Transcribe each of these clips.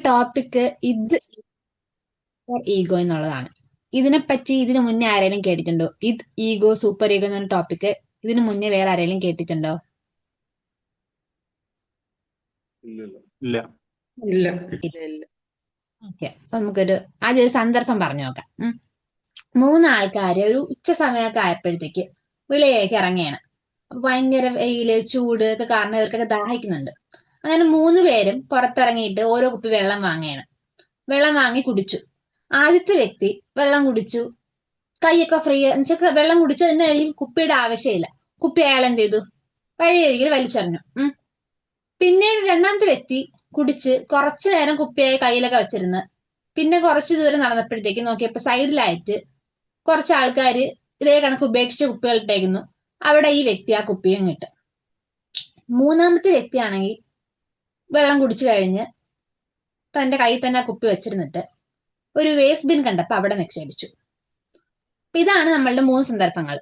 Topic ഇത് ego എന്നുള്ളതാണ്. ഇതിനെപ്പറ്റി ഇതിനു മുന്നേ ആരെങ്കിലും കേട്ടിട്ടുണ്ടോ? ഇത് ഈഗോ സൂപ്പർ ഈഗോ എന്ന ടോപ്പിക് ഇതിനു മുന്നേ വേറെ ആരെങ്കിലും കേട്ടിട്ടുണ്ടോ? ഇല്ല. ഇല്ല. ഓക്കെ, അപ്പൊ നമുക്കൊരു ആദ്യം ഒരു സന്ദർഭം പറഞ്ഞു നോക്കാം. മൂന്ന് ആൾക്കാര് ഒരു ഉച്ച സമയമൊക്കെ ആയപ്പോഴത്തേക്ക് വിളയിലേക്ക് ഇറങ്ങിയാണ്. അപ്പൊ ഭയങ്കര വെയില് ചൂട് ഒക്കെ കാരണം ഇവർക്കൊക്കെ ദാഹിക്കുന്നുണ്ട്. അങ്ങനെ മൂന്ന് പേരും പുറത്തിറങ്ങിയിട്ട് ഓരോ കുപ്പി വെള്ളം വാങ്ങുകയാണ്. വെള്ളം വാങ്ങി കുടിച്ചു. ആദ്യത്തെ വ്യക്തി വെള്ളം കുടിച്ചു, കൈയൊക്കെ ഫ്രീ എന്നുവെച്ചാൽ വെള്ളം കുടിച്ചു. അതിന് കഴിയും കുപ്പിയുടെ ആവശ്യമില്ല. കുപ്പി അയാൾ എന്ത് ചെയ്തു? വഴിയരികിൽ വലിച്ചെറിഞ്ഞു. പിന്നീട് രണ്ടാമത്തെ വ്യക്തി കുടിച്ച് കുറച്ചു നേരം കുപ്പിയായി കയ്യിലൊക്കെ വെച്ചിരുന്ന് പിന്നെ കുറച്ചു ദൂരം നടന്നപ്പോഴത്തേക്ക് നോക്കിയപ്പോ സൈഡിലായിട്ട് കുറച്ച് ആൾക്കാർ ഇതേ കണക്ക് ഉപേക്ഷിച്ച കുപ്പികൾ ഇട്ടേക്കുന്നു. അവിടെ ഈ വ്യക്തി ആ കുപ്പിയും കിട്ടും. മൂന്നാമത്തെ വ്യക്തിയാണെങ്കിൽ വെള്ളം കുടിച്ചു കഴിഞ്ഞ് തന്റെ കയ്യിൽ തന്നെ ആ കുപ്പി വെച്ചിരുന്നിട്ട് ഒരു വേസ്റ്റ് ബിൻ കണ്ടപ്പോ അവിടെ നിക്ഷേപിച്ചു. അപ്പൊ ഇതാണ് നമ്മളുടെ മൂന്ന് സന്ദർഭങ്ങൾ.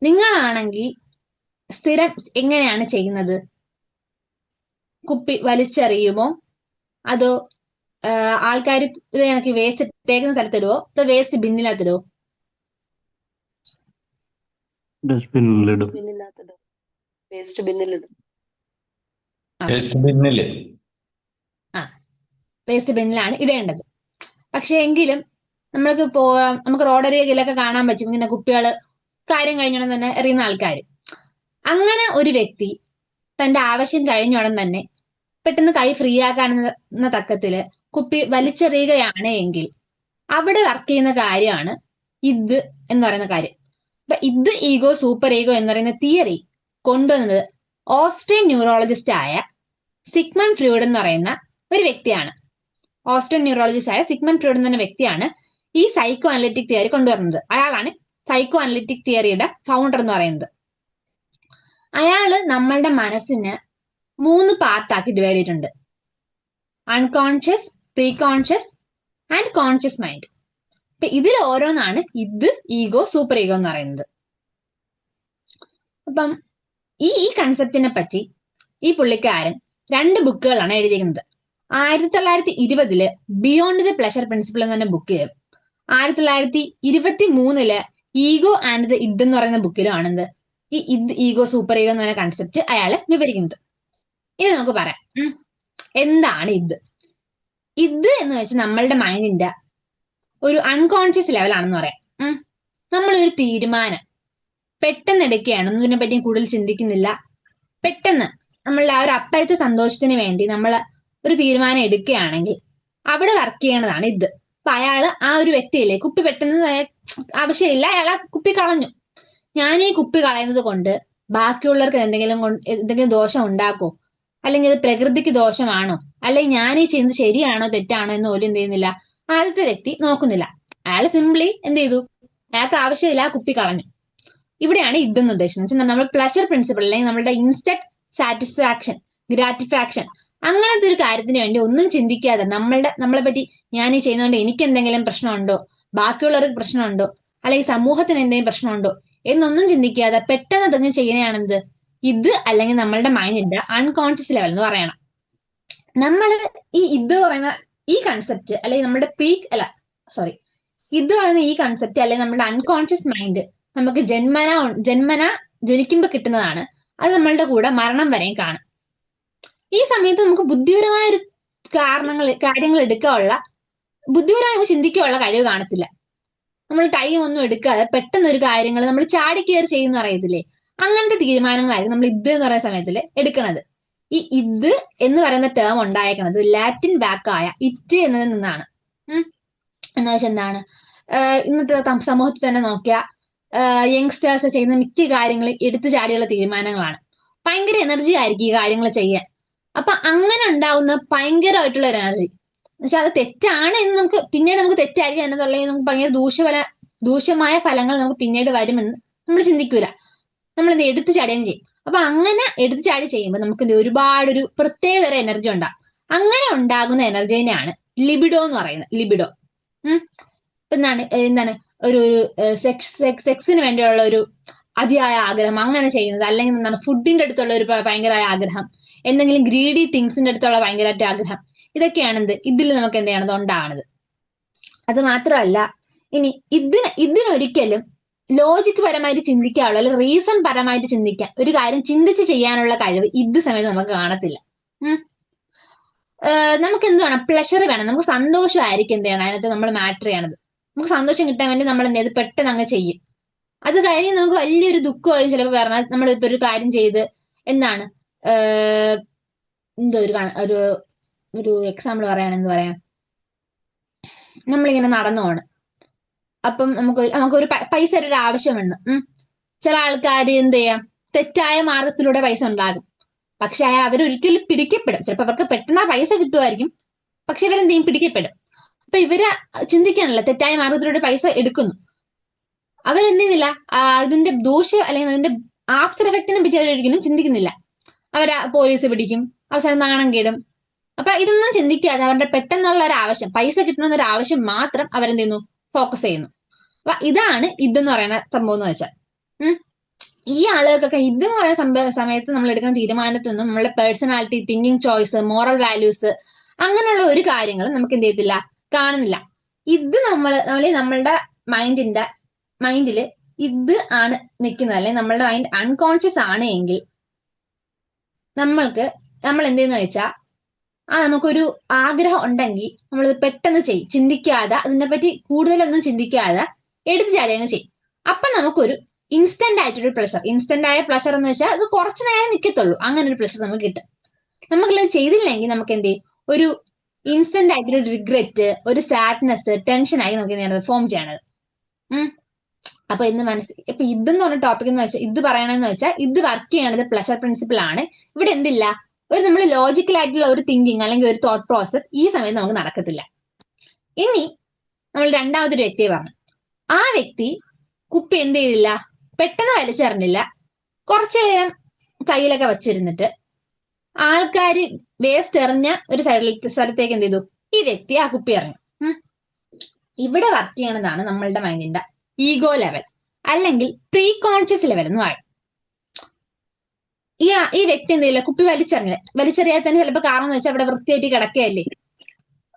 നിങ്ങളാണെങ്കിൽ സ്ഥിരം എങ്ങനെയാണ് ചെയ്യുന്നത്? കുപ്പി വലിച്ചെറിയുമോ, അതോ ആൾക്കാർ ഇത് കണക്ക് വേസ്റ്റ് ഇട്ടേക്കുന്ന സ്ഥലത്തിടുവോ, അതോ വേസ്റ്റ് ബിന്നിനകത്തിടുവോ? ഡസ്റ്റ്ബിന്നിലിടും. വേസ്റ്റ് ബിന്നിലിടും. വേസ്റ്റ് ബിന്നിലാണ് ഇടേണ്ടത്. പക്ഷെ എങ്കിലും നമുക്ക് റോഡരികിലൊക്കെ കാണാൻ പറ്റും ഇങ്ങനെ കുപ്പികള് കാര്യം കഴിഞ്ഞുടൻ തന്നെ എറിയുന്ന ആൾക്കാർ. അങ്ങനെ ഒരു വ്യക്തി തന്റെ ആവശ്യം കഴിഞ്ഞുടൻ തന്നെ പെട്ടെന്ന് കൈ ഫ്രീ ആക്കാനെന്ന തക്കത്തില് കുപ്പി വലിച്ചെറിയുകയാണ് എങ്കിൽ അവിടെ വർക്ക് ചെയ്യുന്ന കാര്യമാണ് ഇത് എന്ന് പറയുന്ന കാര്യം. അപ്പൊ ഇത് ഈഗോ സൂപ്പർ ഈഗോ എന്ന് പറയുന്ന തിയറി കൊണ്ടുവന്നത് ഓസ്ട്രിയൻ ന്യൂറോളജിസ്റ്റ് ആയ സിഗ്മണ്ട് ഫ്രോയിഡ് എന്ന് പറയുന്ന ഒരു വ്യക്തിയാണ്. ഓസ്ട്രിയൻ ന്യൂറോളജിസ്റ്റ് ആയ സിഗ്മണ്ട് ഫ്രോയിഡ് എന്ന വ്യക്തിയാണ് ഈ സൈക്കോ അനലിറ്റിക് തിയറി കൊണ്ടുവരുന്നത്. അയാളാണ് സൈക്കോ അനലിറ്റിക് തിയറിയുടെ ഫൗണ്ടർ എന്ന് പറയുന്നത്. അയാള് നമ്മളുടെ മനസ്സിന് 3 പാർട്ടാക്കി ഡിവൈഡ് ചെയ്തിട്ടുണ്ട്: unconscious, pre conscious and conscious mind. അപ്പൊ ഇതിൽ ഓരോന്നാണ് ഇത് ഈഗോ സൂപ്പർ ഈഗോ എന്ന് പറയുന്നത്. അപ്പം ഈ കൺസെപ്റ്റിനെ പറ്റി ഈ പുള്ളിക്കാരൻ 2 ബുക്കുകളാണ് എഴുതിയിരിക്കുന്നത്. 1920 ബിയോണ്ട് ദ പ്ലഷർ പ്രിൻസിപ്പിൾ എന്ന് പറഞ്ഞ ബുക്കിലും 1923 ഈഗോ ആൻഡ് ദ ഇഡ് എന്ന് പറയുന്ന ബുക്കിലും ആണെന്ത് ഈ ഇത് ഈഗോ സൂപ്പർ ഈഗോ എന്ന് പറയുന്ന കൺസെപ്റ്റ് അയാൾ വിവരിക്കുന്നത്. ഇത് നമുക്ക് പറയാം. എന്താണ് ഇത്? ഇത് എന്ന് വെച്ചാൽ നമ്മളുടെ മൈൻഡിന്റെ ഒരു അൺകോൺഷ്യസ് ലെവലാണെന്ന് പറയാം. നമ്മളൊരു തീരുമാനം പെട്ടെന്ന് എടുക്കുകയാണ്, ഒന്നും ഇതിനെ പറ്റി കൂടുതൽ ചിന്തിക്കുന്നില്ല. പെട്ടെന്ന് നമ്മളുടെ ആ ഒരു അപ്പോഴത്തെ സന്തോഷത്തിന് വേണ്ടി നമ്മൾ ഒരു തീരുമാനം എടുക്കുകയാണെങ്കിൽ അവിടെ വർക്ക് ചെയ്യണതാണ് ഇത്. അപ്പൊ അയാള് ആ ഒരു വ്യക്തിയില്ലേ കുപ്പി പെട്ടെന്ന് ആവശ്യമില്ല, അയാൾ ആ കുപ്പി കളഞ്ഞു. ഞാൻ ഈ കുപ്പി കളയുന്നത് കൊണ്ട് ബാക്കിയുള്ളവർക്ക് എന്തെങ്കിലും ദോഷം ഉണ്ടാക്കോ, അല്ലെങ്കിൽ അത് പ്രകൃതിക്ക് ദോഷമാണോ, അല്ലെങ്കിൽ ഞാൻ ഈ ചെയ്യുന്നത് ശരിയാണോ തെറ്റാണോ എന്ന് പോലും എന്ത് ചെയ്യുന്നില്ല ആദ്യത്തെ വ്യക്തി നോക്കുന്നില്ല. അയാൾ സിംപ്ലി എന്ത് ചെയ്തു? അയാൾക്ക് ആവശ്യമില്ല, ആ കുപ്പി കളഞ്ഞു. ഇവിടെയാണ് ഇതെന്ന് ഉദ്ദേശിക്കുന്നത്. നമ്മൾ പ്ലഷർ പ്രിൻസിപ്പിൾ അല്ലെങ്കിൽ നമ്മളുടെ ഇൻസ്റ്റന്റ് സാറ്റിസ്ഫാക്ഷൻ, ഗ്രാറ്റിഫാക്ഷൻ, അങ്ങനത്തെ ഒരു കാര്യത്തിന് വേണ്ടി ഒന്നും ചിന്തിക്കാതെ നമ്മളെ പറ്റി ഞാൻ ഈ ചെയ്യുന്നതുകൊണ്ട് എനിക്ക് എന്തെങ്കിലും പ്രശ്നമുണ്ടോ, ബാക്കിയുള്ളവർക്ക് പ്രശ്നമുണ്ടോ, അല്ലെങ്കിൽ സമൂഹത്തിന് എന്തെങ്കിലും പ്രശ്നമുണ്ടോ എന്നൊന്നും ചിന്തിക്കാതെ പെട്ടെന്ന് അതങ്ങ് ചെയ്യുന്നതാണെന്ത് ഇത്, അല്ലെങ്കിൽ നമ്മളുടെ മൈൻഡിന്റെ അൺകോൺഷ്യസ് ലെവൽ എന്ന് പറയണം. നമ്മൾ ഈ ഇത് പറയുന്ന ഈ കൺസെപ്റ്റ് അല്ലെങ്കിൽ നമ്മുടെ ഇത് പറയുന്ന ഈ കൺസെപ്റ്റ് അല്ലെങ്കിൽ നമ്മുടെ അൺകോൺഷ്യസ് മൈൻഡ് നമുക്ക് ജന്മന ജനിക്കുമ്പോൾ കിട്ടുന്നതാണ്. അത് നമ്മളുടെ കൂടെ മരണം വരെയും കാണും. ഈ സമയത്ത് നമുക്ക് ബുദ്ധിപരമായ ഒരു കാര്യങ്ങൾ എടുക്കാനുള്ള ബുദ്ധിപരമായി ചിന്തിക്കാനുള്ള കഴിവ് കാണത്തില്ല. നമ്മൾ ടൈം ഒന്നും എടുക്കാതെ പെട്ടെന്ന് ഒരു കാര്യങ്ങൾ നമ്മൾ ചാടി കയറി ചെയ്യുന്ന അറിയത്തില്ലേ, അങ്ങനത്തെ തീരുമാനങ്ങളായിരിക്കും നമ്മൾ ഇത് എന്ന് പറയുന്ന സമയത്തിൽ എടുക്കുന്നത്. ഈ ഇത് എന്ന് പറയുന്ന ടേം ഉണ്ടായേക്കുന്നത് ലാറ്റിൻ വാക്കായ ഇറ്റ് എന്നതിൽ നിന്നാണ്. എന്ന് വെച്ചാൽ എന്താണ്? ഇന്നത്തെ സമൂഹത്തിൽ തന്നെ നോക്കിയാൽ യങ്സ്റ്റേഴ്സ് ചെയ്യുന്ന മിക്ക കാര്യങ്ങളും എടുത്തു ചാടിയുള്ള തീരുമാനങ്ങളാണ്. ഭയങ്കര എനർജി ആയിരിക്കും ഈ കാര്യങ്ങൾ ചെയ്യാൻ. അപ്പൊ അങ്ങനെ ഉണ്ടാവുന്ന ഭയങ്കരമായിട്ടുള്ള ഒരു എനർജി എന്നുവെച്ചാൽ അത് തെറ്റാണ് എന്ന് പിന്നീട് നമുക്ക് തെറ്റായിരിക്കും എന്നതല്ലെങ്കിൽ നമുക്ക് ഭയങ്കര ദൂഷ്യമായ ഫലങ്ങൾ നമുക്ക് പിന്നീട് വരുമെന്ന് നമ്മൾ ചിന്തിക്കൂല. നമ്മൾ എന്ത് എടുത്തു ചാടുകയും ചെയ്യും. അപ്പൊ അങ്ങനെ എടുത്തു ചാടി ചെയ്യുമ്പോൾ നമുക്ക് ഒരുപാടൊരു പ്രത്യേകതര എനർജി ഉണ്ടാകും. അങ്ങനെ ഉണ്ടാകുന്ന എനർജീനെയാണ് ലിബിഡോ എന്ന് പറയുന്നത്. ലിബിഡോ എന്താണ് ഒരു സെക്സിന് വേണ്ടിയുള്ള ഒരു അതിയായ ആഗ്രഹം, അങ്ങനെ ചെയ്യുന്നത്. അല്ലെങ്കിൽ എന്താണ് ഫുഡിന്റെ അടുത്തുള്ള ഒരു ഭയങ്കരമായ ആഗ്രഹം, എന്തെങ്കിലും ഗ്രീഡി തിങ്സിന്റെ അടുത്തുള്ള ഭയങ്കരമായിട്ട് ആഗ്രഹം, ഇതൊക്കെയാണ് എന്ത് ഇതിൽ നമുക്ക് എന്ത് ചെയ്യണത് ഉണ്ടാവണത്. അത് മാത്രമല്ല, ഇനി ഇതിനൊരിക്കലും ലോജിക് പരമായിട്ട് ചിന്തിക്കാനുള്ള അല്ലെങ്കിൽ റീസൺ പരമായിട്ട് ചിന്തിക്കാൻ ഒരു കാര്യം ചിന്തിച്ച് ചെയ്യാനുള്ള കഴിവ് ഇത് സമയത്ത് നമുക്ക് കാണത്തില്ല. നമുക്ക് എന്ത് വേണം? പ്ലഷർ വേണം. നമുക്ക് സന്തോഷമായിരിക്കും എന്ത് ചെയ്യണം അതിനകത്ത് നമ്മൾ മാറ്റർ ചെയ്യണത്. നമുക്ക് സന്തോഷം കിട്ടാൻ വേണ്ടി നമ്മൾ എന്ത് ചെയ്ത് പെട്ടെന്ന് അങ്ങ് ചെയ്യും. അത് കഴിഞ്ഞ് നമുക്ക് വലിയൊരു ദുഃഖമായി ചിലപ്പോൾ പറഞ്ഞാൽ നമ്മളിപ്പോ ഒരു കാര്യം ചെയ്ത് എന്താണ് എന്തോ ഒരു ഒരു എക്സാമ്പിൾ പറയുകയാണെന്ന് പറയാം. നമ്മളിങ്ങനെ നടന്നു പോണ്, അപ്പം നമുക്കൊരു പൈസ ഒരു ആവശ്യമുണ്ട്. ചില ആൾക്കാർ എന്ത് ചെയ്യാം, തെറ്റായ മാർഗത്തിലൂടെ പൈസ ഉണ്ടാകും. പക്ഷെ അവരൊരിക്കലും പിടിക്കപ്പെടും. ചിലപ്പോൾ അവർക്ക് പെട്ടെന്ന് ആ പൈസ കിട്ടുമായിരിക്കും, പക്ഷെ ഇവരെന്ത് ചെയ്യും? പിടിക്കപ്പെടും. അപ്പൊ ഇവര് ചിന്തിക്കാനല്ല, തെറ്റായ മാർഗത്തിലൂടെ പൈസ എടുക്കുന്നു. അവരെന്ത് ചെയ്യുന്നില്ല, അതിന്റെ ദൂഷ്യം അല്ലെങ്കിൽ അതിന്റെ ആഫ്റ്റർ എഫക്റ്റിനെ പറ്റി അവരൊരിക്കലും ചിന്തിക്കുന്നില്ല. അവരെ പോലീസ് പിടിക്കും, അവസാനം നാണം കേടും. അപ്പൊ ഇതൊന്നും ചിന്തിക്കാതെ അവരുടെ പെട്ടെന്നുള്ള ഒരു ആവശ്യം, പൈസ കിട്ടണമെന്ന ഒരു ആവശ്യം മാത്രം അവരെന്ത് ചെയ്യുന്നു? ഫോക്കസ് ചെയ്യുന്നു. അപ്പൊ ഇതാണ് ഇതെന്ന് പറയുന്ന സംഭവം എന്ന് വെച്ചാൽ. ഈ ആളുകൾക്കൊക്കെ ഇതെന്ന് പറയുന്ന സമയത്ത് നമ്മൾ എടുക്കുന്ന തീരുമാനത്തിൽ നമ്മളുടെ personality, thinking choice, moral values അങ്ങനെയുള്ള ഒരു കാര്യങ്ങളും നമുക്ക് എന്ത് ചെയ്യത്തില്ല, കാണുന്നില്ല. ഇത് നമ്മളുടെ മൈൻഡില് ഇത് ആണ് നിൽക്കുന്നത്, അല്ലെങ്കിൽ നമ്മളുടെ മൈൻഡ് അൺകോൺഷ്യസ് ആണ് എങ്കിൽ നമ്മൾ എന്ത് ചെയ്യുന്ന വെച്ചാൽ നമുക്കൊരു ആഗ്രഹം ഉണ്ടെങ്കിൽ നമ്മളത് പെട്ടെന്ന് ചെയ്യും, ചിന്തിക്കാതെ, അതിനെപ്പറ്റി കൂടുതലൊന്നും ചിന്തിക്കാതെ എടുത്തു ചാടിയങ്ങ് ചെയ്യും. അപ്പൊ നമുക്കൊരു ഇൻസ്റ്റന്റ് ആയിട്ടൊരു പ്ലഷർ, ഇൻസ്റ്റന്റ് ആയ പ്ലഷർ എന്ന് വെച്ചാൽ അത് കുറച്ചു നേരം നിൽക്കത്തുള്ളൂ, അങ്ങനെ ഒരു പ്ലഷർ നമുക്ക് കിട്ടും. നമുക്കത് ചെയ്തില്ലെങ്കിൽ നമുക്ക് എന്ത് ചെയ്യും? ഒരു ഇൻസ്റ്റന്റ് ആയിട്ടൊരു റിഗ്രറ്റ്, ഒരു സാഡ്നെസ്, ടെൻഷൻ ആയി നമുക്ക് എന്ത് ഫോം ചെയ്യണത്. അപ്പൊ ഇപ്പൊ ഇതെന്ന് പറഞ്ഞ ടോപ്പിക് എന്ന് വെച്ചാൽ ഇത് പറയണെന്ന് വെച്ചാൽ ഇത് വർക്ക് ചെയ്യണത് പ്ലഷർ പ്രിൻസിപ്പിൾ ആണ്. ഇവിടെ എന്തില്ല, ഒരു നമ്മൾ ലോജിക്കൽ ആയിട്ടുള്ള ഒരു തിങ്കിങ് അല്ലെങ്കിൽ ഒരു തോട്ട് പ്രോസസ് ഈ സമയത്ത് നമുക്ക് നടക്കത്തില്ല. ഇനി നമ്മൾ രണ്ടാമതൊരു വ്യക്തിയെ പറഞ്ഞു. ആ വ്യക്തി കുപ്പി എന്ത് ചെയ്തില്ല, പെട്ടെന്ന് വലിച്ചെറിഞ്ഞില്ല, കുറച്ചു നേരം കയ്യിലൊക്കെ വച്ചിരുന്നിട്ട് ആൾക്കാര് വേസ്റ്റ് എറിഞ്ഞ ഒരു സ്ഥലത്തേക്ക് എന്ത് ചെയ്തു, ഈ വ്യക്തി ആ കുപ്പി എറിഞ്ഞു. ഇവിടെ വർക്ക് ചെയ്യണതാണ് നമ്മളുടെ മൈൻഡിന്റെ ഈഗോ ലെവൽ അല്ലെങ്കിൽ പ്രീ കോൺഷ്യസ് ലെവൽ എന്ന് പറയും. ഈ വ്യക്തി എന്ത് ചെയ്യില്ല, കുപ്പി വലിച്ചെറിയാൻ തന്നെ ചിലപ്പോൾ കാരണം എന്ന് വെച്ചാൽ അവിടെ വൃത്തിയായിട്ട് കിടക്കുകയല്ലേ,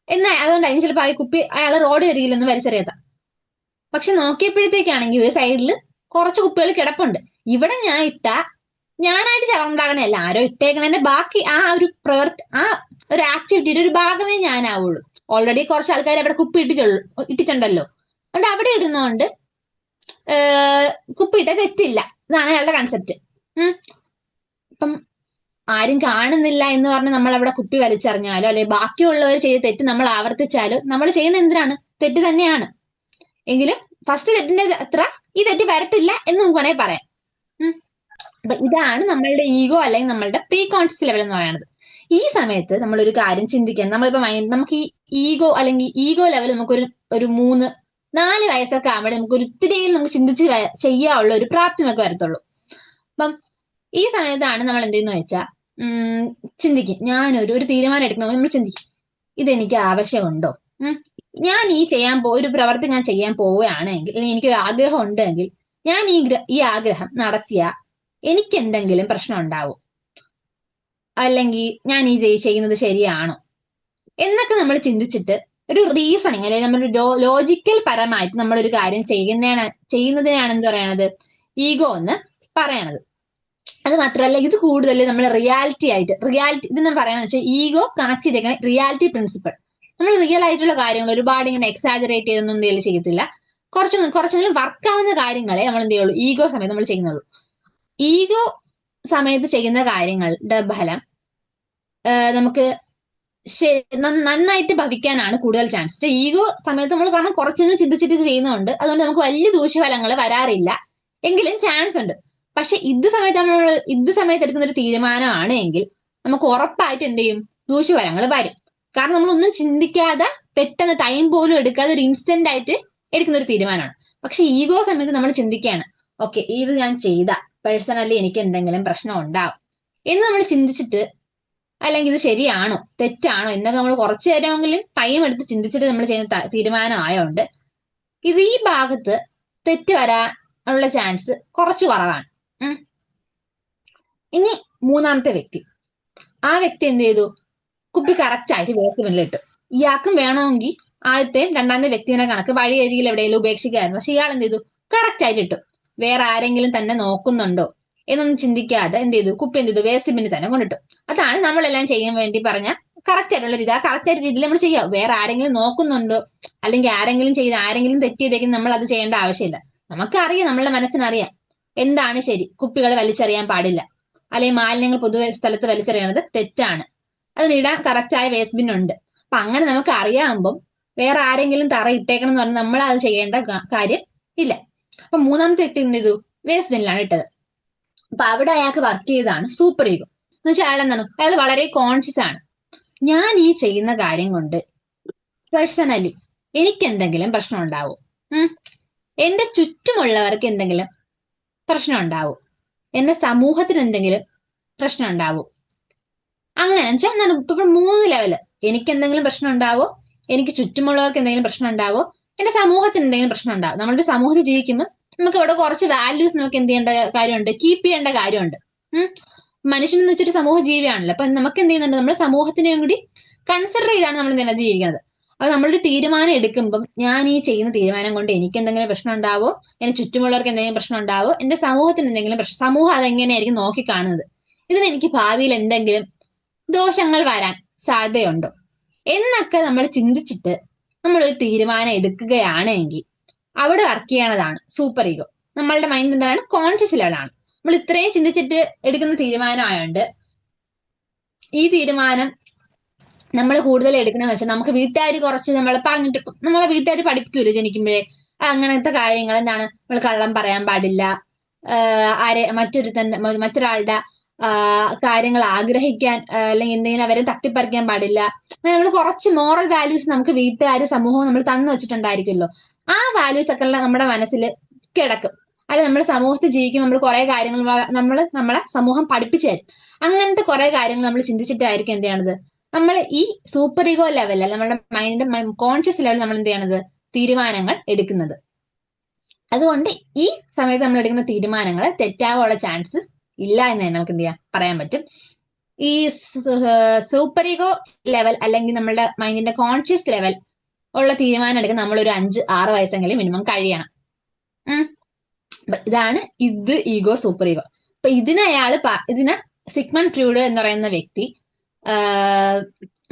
എന്നാൽ അതുകൊണ്ടായിരിക്കും ചിലപ്പോൾ ആ കുപ്പി അയാൾ റോഡ് അരികിലൊന്നും വലിച്ചെറിയാത്ത. പക്ഷെ നോക്കിയപ്പോഴത്തേക്കാണെങ്കിൽ ഒരു സൈഡിൽ കുറച്ച് കുപ്പികൾ കിടപ്പുണ്ട്. ഇവിടെ ഞാനായിട്ട് ചവറുണ്ടാകണല്ല, ആരോ ഇട്ടേക്കണേന്റെ ബാക്കി ആ ഒരു ആ ഒരു ആക്ടിവിറ്റിയുടെ ഒരു ഭാഗമേ ഞാനാവുള്ളൂ. ഓൾറെഡി കുറച്ച് ആൾക്കാർ അവിടെ കുപ്പി ഇട്ടിട്ടുണ്ടല്ലോ, അതുകൊണ്ട് അവിടെ ഇടുന്നോണ്ട് കുപ്പി ഇട്ട തെറ്റില്ല. ഇതാണ് അയാളുടെ കൺസെപ്റ്റ്. അപ്പം ആരും കാണുന്നില്ല എന്ന് പറഞ്ഞ് നമ്മൾ അവിടെ കുപ്പി വലിച്ചെറിഞ്ഞാലോ അല്ലെ ബാക്കിയുള്ളവർ ചെയ്ത് തെറ്റ് നമ്മൾ ആവർത്തിച്ചാലോ നമ്മൾ ചെയ്യുന്ന എന്തിനാണ്? തെറ്റ് തന്നെയാണ്. എങ്കിലും ഫസ്റ്റ് തെറ്റിന്റെ അത്ര ഈ തെറ്റ് വരത്തില്ല എന്ന് നമുക്ക് വേണമെങ്കിൽ പറയാം. അപ്പൊ ഇതാണ് നമ്മളുടെ ഈഗോ അല്ലെങ്കിൽ നമ്മളുടെ പ്രീ കോൺഷ്യസ് ലെവൽ എന്ന് പറയുന്നത്. ഈ സമയത്ത് നമ്മളൊരു കാര്യം ചിന്തിക്കാൻ നമ്മളിപ്പോ നമുക്ക് ഈ ഈഗോ ലെവൽ നമുക്കൊരു 3-4 വയസ്സൊക്കെ ആകുമ്പോഴേ നമുക്ക് ഒത്തിരിയിൽ നമുക്ക് ചിന്തിച്ച് ചെയ്യാനുള്ള ഒരു പ്രാപ്തി നമുക്ക് വരത്തുള്ളൂ. അപ്പം ഈ സമയത്താണ് നമ്മൾ എന്ത് ചെയ്യുന്ന വെച്ചാൽ ചിന്തിക്കും. ഞാനൊരു തീരുമാനം എടുക്കണമെങ്കിൽ നമ്മൾ ചിന്തിക്കും, ഇതെനിക്ക് ആവശ്യമുണ്ടോ? ഞാൻ ഒരു പ്രവർത്തി ഞാൻ ചെയ്യാൻ പോവുകയാണെങ്കിൽ, അല്ലെങ്കിൽ എനിക്കൊരു ആഗ്രഹം ഉണ്ടെങ്കിൽ ഞാൻ ഈ ആഗ്രഹം നടത്തിയ എനിക്ക് എന്തെങ്കിലും പ്രശ്നം ഉണ്ടാവും, അല്ലെങ്കിൽ ഞാൻ ഈ ചെയ്യുന്നത് ശരിയാണോ എന്നൊക്കെ നമ്മൾ ചിന്തിച്ചിട്ട് ഒരു റീസണിങ് അല്ലെങ്കിൽ നമ്മൾ ലോജിക്കൽ പരമായിട്ട് നമ്മളൊരു കാര്യം ചെയ്യുന്നതിനാണ് എന്ത് പറയണത്? ഈഗോ എന്ന് പറയണത്. അത് മാത്രമല്ല, ഇത് കൂടുതൽ നമ്മൾ റിയാലിറ്റി ഇതെന്ന് പറയണെന്ന് വെച്ചാൽ ഈഗോ കണക്ട് ചെയ്തേക്കുന്ന റിയാലിറ്റി പ്രിൻസിപ്പിൾ. നമ്മൾ റിയൽ ആയിട്ടുള്ള കാര്യങ്ങൾ ഒരുപാട് ഇങ്ങനെ എക്സാജറേറ്റ് ചെയ്തൊന്നും എന്തെങ്കിലും ചെയ്യത്തില്ല. കുറച്ചെങ്കിലും വർക്ക് ആവുന്ന കാര്യങ്ങളെ നമ്മൾ എന്ത് ചെയ്യുള്ളൂ, ഈഗോ സമയത്ത് നമ്മൾ ചെയ്യുന്നുള്ളൂ. ഈഗോ സമയത്ത് ചെയ്യുന്ന കാര്യങ്ങളുടെ ഫലം നമുക്ക് നന്നായിട്ട് ഭവിക്കാനാണ് കൂടുതൽ ചാൻസ്. ഈഗോ സമയത്ത് നമ്മൾ കാരണം കുറച്ചെങ്കിലും ചിന്തിച്ചിട്ട് ചെയ്യുന്നതുകൊണ്ട് അതുകൊണ്ട് നമുക്ക് വലിയ ദൂഷ്യഫലങ്ങൾ വരാറില്ല, എങ്കിലും ചാൻസ് ഉണ്ട്. പക്ഷെ ഇത് സമയത്ത് എടുക്കുന്ന ഒരു തീരുമാനമാണ് എങ്കിൽ നമുക്ക് ഉറപ്പായിട്ട് എന്ത് ചെയ്യും? ദൂഷ്യഫലങ്ങൾ വരും. കാരണം നമ്മളൊന്നും ചിന്തിക്കാതെ പെട്ടെന്ന് ടൈം പോലും എടുക്കാതെ ഒരു ഇൻസ്റ്റന്റ് ആയിട്ട് എടുക്കുന്ന ഒരു തീരുമാനമാണ്. പക്ഷെ ഈഗോ സമയത്ത് നമ്മൾ ചിന്തിക്കുകയാണ്, ഓക്കെ ഇത് ഞാൻ ചെയ്ത പേഴ്സണലി എനിക്ക് എന്തെങ്കിലും പ്രശ്നം ഉണ്ടാവും എന്ന് നമ്മൾ ചിന്തിച്ചിട്ട്, അല്ലെങ്കിൽ ഇത് ശരിയാണോ തെറ്റാണോ എന്നൊക്കെ നമ്മൾ കുറച്ചു നേരമെങ്കിലും ടൈം എടുത്ത് ചിന്തിച്ചിട്ട് നമ്മൾ ചെയ്യുന്ന തീരുമാനം ആയതുകൊണ്ട് ഈ ഭാഗത്ത് തെറ്റ് വരാനുള്ള ചാൻസ് കുറച്ച് കുറവാണ്. ഇനി മൂന്നാമത്തെ വ്യക്തി, ആ വ്യക്തി എന്ത് ചെയ്തു? കുപ്പി കറക്റ്റ് ആയിട്ട് വേസ്റ്റ് ബിന്നിൽ ഇട്ടു. ഇയാൾക്കും വേണമെങ്കിൽ ആദ്യത്തെയും രണ്ടാമത്തെ വ്യക്തിനെ കണക്ക് വഴിയരികിൽ എവിടെയെങ്കിലും ഉപേക്ഷിക്കായിരുന്നു. പക്ഷെ ഇയാൾ എന്ത് ചെയ്തു? കറക്റ്റ് ആയിട്ട് ഇട്ടു. വേറെ ആരെങ്കിലും തന്നെ നോക്കുന്നുണ്ടോ എന്നൊന്നും ചിന്തിക്കാതെ എന്ത് ചെയ്തു? കുപ്പി എന്ത് ചെയ്തു? വേസ്റ്റ് ബിന്നിൽ തന്നെ കൊണ്ടിട്ടു. അതാണ് നമ്മളെല്ലാം ചെയ്യാൻ വേണ്ടി പറഞ്ഞ കറക്റ്റ് ആയിട്ടുള്ള രീതി. ആ കറക്റ്റ് ആയിട്ട് രീതിയിൽ നമ്മൾ ചെയ്യാം. വേറെ ആരെങ്കിലും നോക്കുന്നുണ്ടോ, അല്ലെങ്കിൽ ആരെങ്കിലും തെറ്റ് ചെയ്തേക്കും നമ്മൾ അത് ചെയ്യേണ്ട ആവശ്യമില്ല. നമുക്കറിയാം, നമ്മളുടെ മനസ്സിനറിയാം എന്താണ് ശരി. കുപ്പികൾ വലിച്ചെറിയാൻ പാടില്ല, അല്ലെങ്കിൽ മാലിന്യങ്ങൾ പൊതുവെ സ്ഥലത്ത് വലിച്ചെറിയണത് തെറ്റാണ്. അതിനിടാൻ കറക്റ്റായ വേസ്റ്റ് ബിൻ ഉണ്ട്. അപ്പൊ അങ്ങനെ നമുക്ക് അറിയാവുമ്പം വേറെ ആരെങ്കിലും തറ ഇട്ടേക്കണം എന്ന് പറഞ്ഞാൽ നമ്മൾ അത് ചെയ്യേണ്ട കാര്യം ഇല്ല. അപ്പൊ മൂന്നാമത്തെ വ്യക്തി എന്ത് ചെയ്തു? വേസ്റ്റ് ബിന്നിലാണ് ഇട്ടത്. അപ്പൊ അവിടെ അയാൾക്ക് വർക്ക് ചെയ്തതാണ് സൂപ്പർ ഈഗോ. എന്ന് വെച്ചാൽ അയാൾ എന്താണ്? അയാൾ വളരെ കോൺഷ്യസ് ആണ്. ഞാൻ ഈ ചെയ്യുന്ന കാര്യം കൊണ്ട് പേഴ്സണലി എനിക്ക് എന്തെങ്കിലും പ്രശ്നം ഉണ്ടാവും, എന്റെ ചുറ്റുമുള്ളവർക്ക് എന്തെങ്കിലും പ്രശ്നം ഉണ്ടാവും, എന്റെ സമൂഹത്തിന് എന്തെങ്കിലും പ്രശ്നം ഉണ്ടാവും. അങ്ങനെ വെച്ചാൽ ഞാൻ ഇപ്പൊ 3 ലെവല്. എനിക്ക് എന്തെങ്കിലും പ്രശ്നം ഉണ്ടാവോ, എനിക്ക് ചുറ്റുമുള്ളവർക്ക് എന്തെങ്കിലും പ്രശ്നം ഉണ്ടാവോ, എന്റെ സമൂഹത്തിന് എന്തെങ്കിലും പ്രശ്നം ഉണ്ടാവും. നമ്മളൊരു സമൂഹത്തിൽ ജീവിക്കുമ്പോൾ നമുക്ക് ഇവിടെ കുറച്ച് വാല്യൂസ് നമുക്ക് എന്ത് ചെയ്യേണ്ട കാര്യമുണ്ട്, കീപ്പ് ചെയ്യേണ്ട കാര്യമുണ്ട്. മനുഷ്യൻ എന്ന് വെച്ചിട്ട് സമൂഹ ജീവിയാണല്ലോ. അപ്പൊ നമുക്ക് എന്ത് ചെയ്യുന്നുണ്ട്? നമ്മുടെ സമൂഹത്തിനെയും കൂടി കൺസിഡർ ചെയ്താണ് നമ്മൾ എന്തെങ്കിലും ജീവിക്കുന്നത്. അപ്പൊ നമ്മളൊരു തീരുമാനം എടുക്കുമ്പം ഞാൻ ഈ ചെയ്യുന്ന തീരുമാനം കൊണ്ട് എനിക്ക് എന്തെങ്കിലും പ്രശ്നം ഉണ്ടാവോ, എന്റെ ചുറ്റുമുള്ളവർക്ക് എന്തെങ്കിലും പ്രശ്നം ഉണ്ടാവോ, എന്റെ സമൂഹത്തിന് എന്തെങ്കിലും പ്രശ്നം, സമൂഹം അതെങ്ങനെയായിരിക്കും നോക്കി കാണുന്നത്, ഇതിന് എനിക്ക് ഭാവിയിൽ എന്തെങ്കിലും ദോഷങ്ങൾ വരാൻ സാധ്യതയുണ്ടോ എന്നൊക്കെ നമ്മൾ ചിന്തിച്ചിട്ട് നമ്മളൊരു തീരുമാനം എടുക്കുകയാണെങ്കിൽ അവിടെ വർക്ക് ചെയ്യണതാണ് സൂപ്പർ ഈഗോ. നമ്മളുടെ മൈൻഡ് എന്താണ്? കോൺഷ്യസ് ലെവലാണ്. നമ്മൾ ഇത്രയും ചിന്തിച്ചിട്ട് എടുക്കുന്ന തീരുമാനമായോണ്ട് ഈ തീരുമാനം നമ്മൾ കൂടുതൽ എടുക്കണമെന്ന് വെച്ചാൽ നമുക്ക് വീട്ടുകാർ കുറച്ച് നമ്മളെ പറഞ്ഞിട്ട്, നമ്മളെ വീട്ടുകാർ പഠിപ്പിക്കൂല്ലോ ജനിക്കുമ്പോഴേ അങ്ങനത്തെ കാര്യങ്ങൾ. എന്താണ്? നമ്മൾ കള്ളം പറയാൻ പാടില്ല, മറ്റൊരാളുടെ കാര്യങ്ങൾ ആഗ്രഹിക്കാൻ അല്ലെങ്കിൽ എന്തെങ്കിലും അവരെ തട്ടിപ്പറിക്കാൻ പാടില്ല. അങ്ങനെ നമ്മൾ കുറച്ച് മോറൽ വാല്യൂസ് നമുക്ക് വീട്ടുകാർ സമൂഹവും നമ്മൾ തന്നു വെച്ചിട്ടുണ്ടായിരിക്കുമല്ലോ. ആ വാല്യൂസ് ഒക്കെ നമ്മുടെ മനസ്സിൽ കിടക്കും. അല്ല, നമ്മുടെ സമൂഹത്തിൽ ജീവിക്കുമ്പോൾ നമ്മൾ കുറെ കാര്യങ്ങൾ നമ്മളെ സമൂഹം പഠിപ്പിച്ചു തരും. അങ്ങനത്തെ കുറെ കാര്യങ്ങൾ നമ്മൾ ചിന്തിച്ചിട്ടായിരിക്കും എന്ത് ചെയ്യണത്? നമ്മൾ ഈ സൂപ്പർ ഈഗോ ലെവലിൽ, നമ്മുടെ മൈൻഡിന്റെ കോൺഷ്യസ് ലെവലിൽ നമ്മൾ എന്ത് ചെയ്യണത്? തീരുമാനങ്ങൾ എടുക്കുന്നത്. അതുകൊണ്ട് ഈ സമയത്ത് നമ്മൾ എടുക്കുന്ന തീരുമാനങ്ങൾ തെറ്റാവാനുള്ള ചാൻസ് ഇല്ല എന്ന് തന്നെ നമുക്ക് എന്ത് ചെയ്യാം, പറയാൻ പറ്റും. ഈ സൂപ്പർ ഈഗോ ലെവൽ അല്ലെങ്കിൽ നമ്മുടെ മൈൻഡിന്റെ കോൺഷ്യസ് ലെവൽ ഉള്ള തീരുമാനം എടുക്കാൻ നമ്മളൊരു 5-6 വയസ്സെങ്കിലും മിനിമം കഴിയണം. ഇതാണ് ഇത് ഈഗോ, സൂപ്പർ ഈഗോ. അപ്പൊ ഇതിന് സിഗ്മണ്ട് ഫ്രൂഡ് എന്ന് പറയുന്ന വ്യക്തി